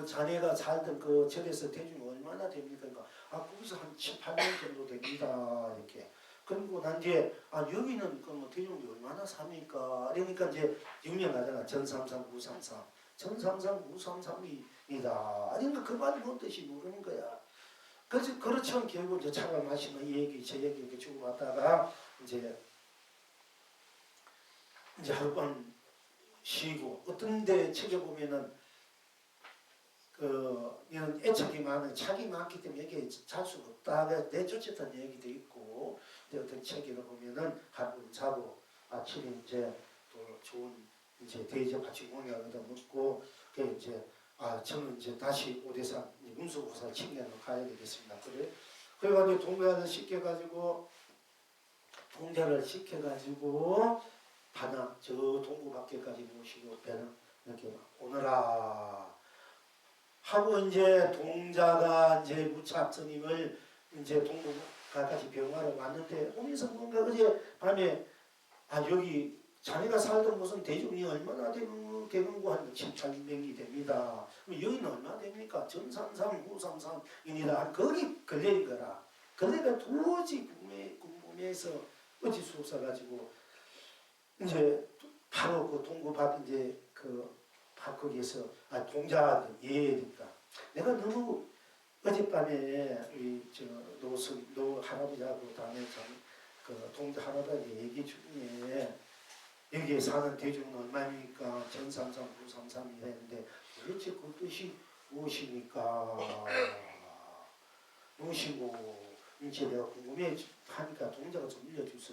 자네가 살던 그 절에서 대중이 얼마나 됩니까? 그러니까 거기서 한 7, 8년 정도 됩니다. 이렇게. 그리고 난 뒤에 여기는 그 대중이 얼마나 삽니까? 그러니까 이제 유명하잖아. 전삼삼 구삼삼. 전삼삼 구삼삼이다. 그러니까 그 말이 뭔 뜻이 모르는 거야. 그래서 그렇지만 결국 이제 차를 마시면 이 얘기 저 얘기 이렇게 주고받다가 이제 하룻밤 쉬고 어떤 데 책에 보면은 이런 애착이 많은 착이 많기 때문에 여기에 잘 수가 없다. 내쫓았다는 얘기도 있고 어떤 책에를 보면은 하루 자고 아침에 이제 또 좋은 이제 대접 같이 공양을 먹고 그 이제 저는 이제 다시 오대산 문수보살 칭례로 가야 되겠습니다. 그래가지고 동자를 시켜가지고 반야 저 동구 밖에까지 모시고 배는 이렇게 오너라 하고 이제 동자가 이제 무착 스님을 이제 동구까지 병화로 왔는데 오면서 뭔가 어제 밤에 여기 자네가 살던 곳은 대중이 얼마나 되는고 한 7, 800이 됩니다. 그럼 여기는 얼마나 됩니까? 전삼삼, 후삼삼입니다. 거기 걸려인 거라. 그러니까 도저히 궁금해서 어찌 수 없어가지고 이제 바로 그 동구 밖 이제 그 거기에서 동자 예니까 내가 너무 어젯밤에 노 할아버지하고 다음에 그 동자 할아버지 얘기 중에 여기에 사는 대중은 얼마입니까? 전삼삼 부삼삼이 했는데 도대체 그 뜻이 무엇입니까? 무엇이고 이제 내가 궁금해하니까 동자가 좀 알려줘서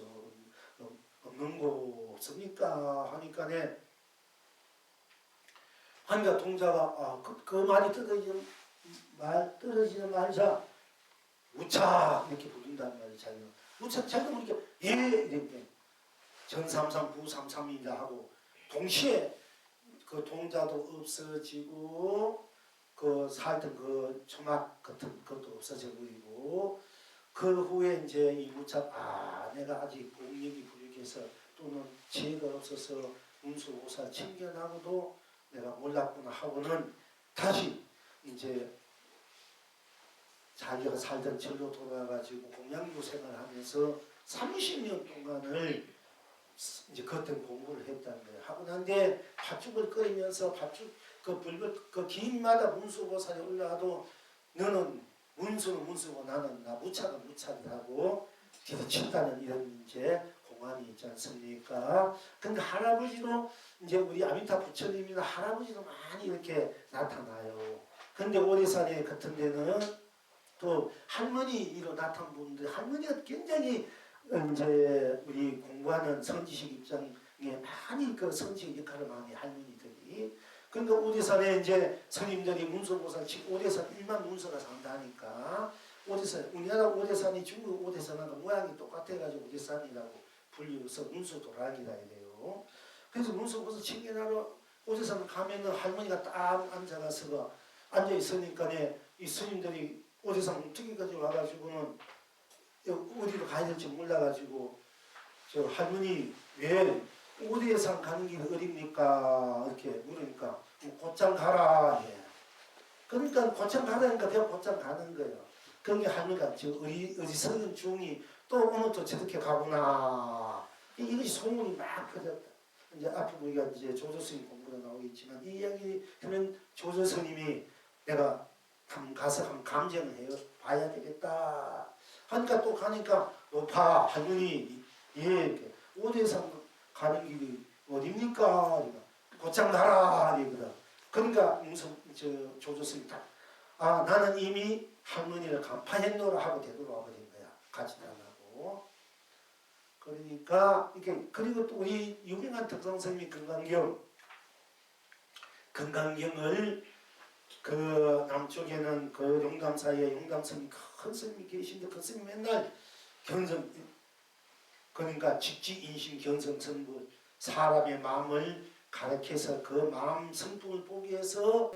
없는 거 없습니까? 하니까네 하니까 동자가 그 말이 떨어지는 말자 우차 이렇게 부른다는 말이 자기는 우차 자기가 보니까 예 이렇게 전삼삼 부삼삼이다 하고 동시에 그 동자도 없어지고 그 살던 그 초막 같은 것도 없어져 버리고 그 후에 이제 이 무착 내가 아직 공력이 부족해서 또는 지혜가 없어서 운수보살 챙겨나고도 내가 몰랐구나 하고는 다시 이제 자기가 살던 절로 돌아가지고 공양도 생활하면서 30년 동안을 이제 그때 공부를 했다는 거예요. 하고 난데 팥죽을 끓이면서 팥죽 그 불을 그 김마다 문수보살이 올라와도 너는 문수는 문수고 나는 나 무차는 무차라고 뒤집친다는 이런 이제 공안이 있지 않습니까? 근데 할아버지도 이제 우리 아미타 부처님이나 할아버지도 많이 이렇게 나타나요. 근데 오리산에 같은 데는 또 할머니로 나타난 분들 할머니가 굉장히 이제 우리 공부하는 선지식 입장에 많이 그 선지식 역할을 많이 할머니들이 그러니까 오대산에 이제 스님들이 문수보살 지금 오대산 1만 문서가 산다니까 오대산 우리나라 오대산이 중국 오대산하고 모양이 똑같아가지고 오대산이라고 불리워서 문수도락이라 이래요. 그래서 문수보살 챙겨나러 오대산 가면은 할머니가 딱 앉아가서 앉아 있으니까네 이 스님들이 오대산 뭉툭이까지 와가지고는 어디로 가야 될지 몰라가지고 저 할머니 왜 오대산 가는 길이 어딥니까? 이렇게 물으니까 곧장 가라. 예. 그러니까 곧장 가라니까 그냥 곧장 가는 거예요. 그러니까 할머니가 저 어디서는 중이 또 오늘 또 저렇게 가구나. 이것이 소문이 막 퍼졌다. 이제 앞으로 우리가 이제 조조스님 공부가 나오겠지만 이 이야기 하면 조조스님이 내가 가서 한번 감정을 해요. 봐야 되겠다. 하니까 또 가니까 높아 할머니 예 오대산 가는 길이 어딥니까? 곧장 가라 이거다. 그러니까 무슨 저 조조스님 나는 이미 할머니를 간파했노라 하고 되돌아와 버린 거야. 같이 나가고. 그러니까 이게 그리고 또 우리 유명한 덕성스님이 건강경을 그 남쪽에는 그 용담 사이에 용담스님이 큰 스님이 계신데 그 스님 맨날 견성 그러니까 직지인심 견성성불 사람의 마음을 가르쳐서 그 마음 성품을 보기 위해서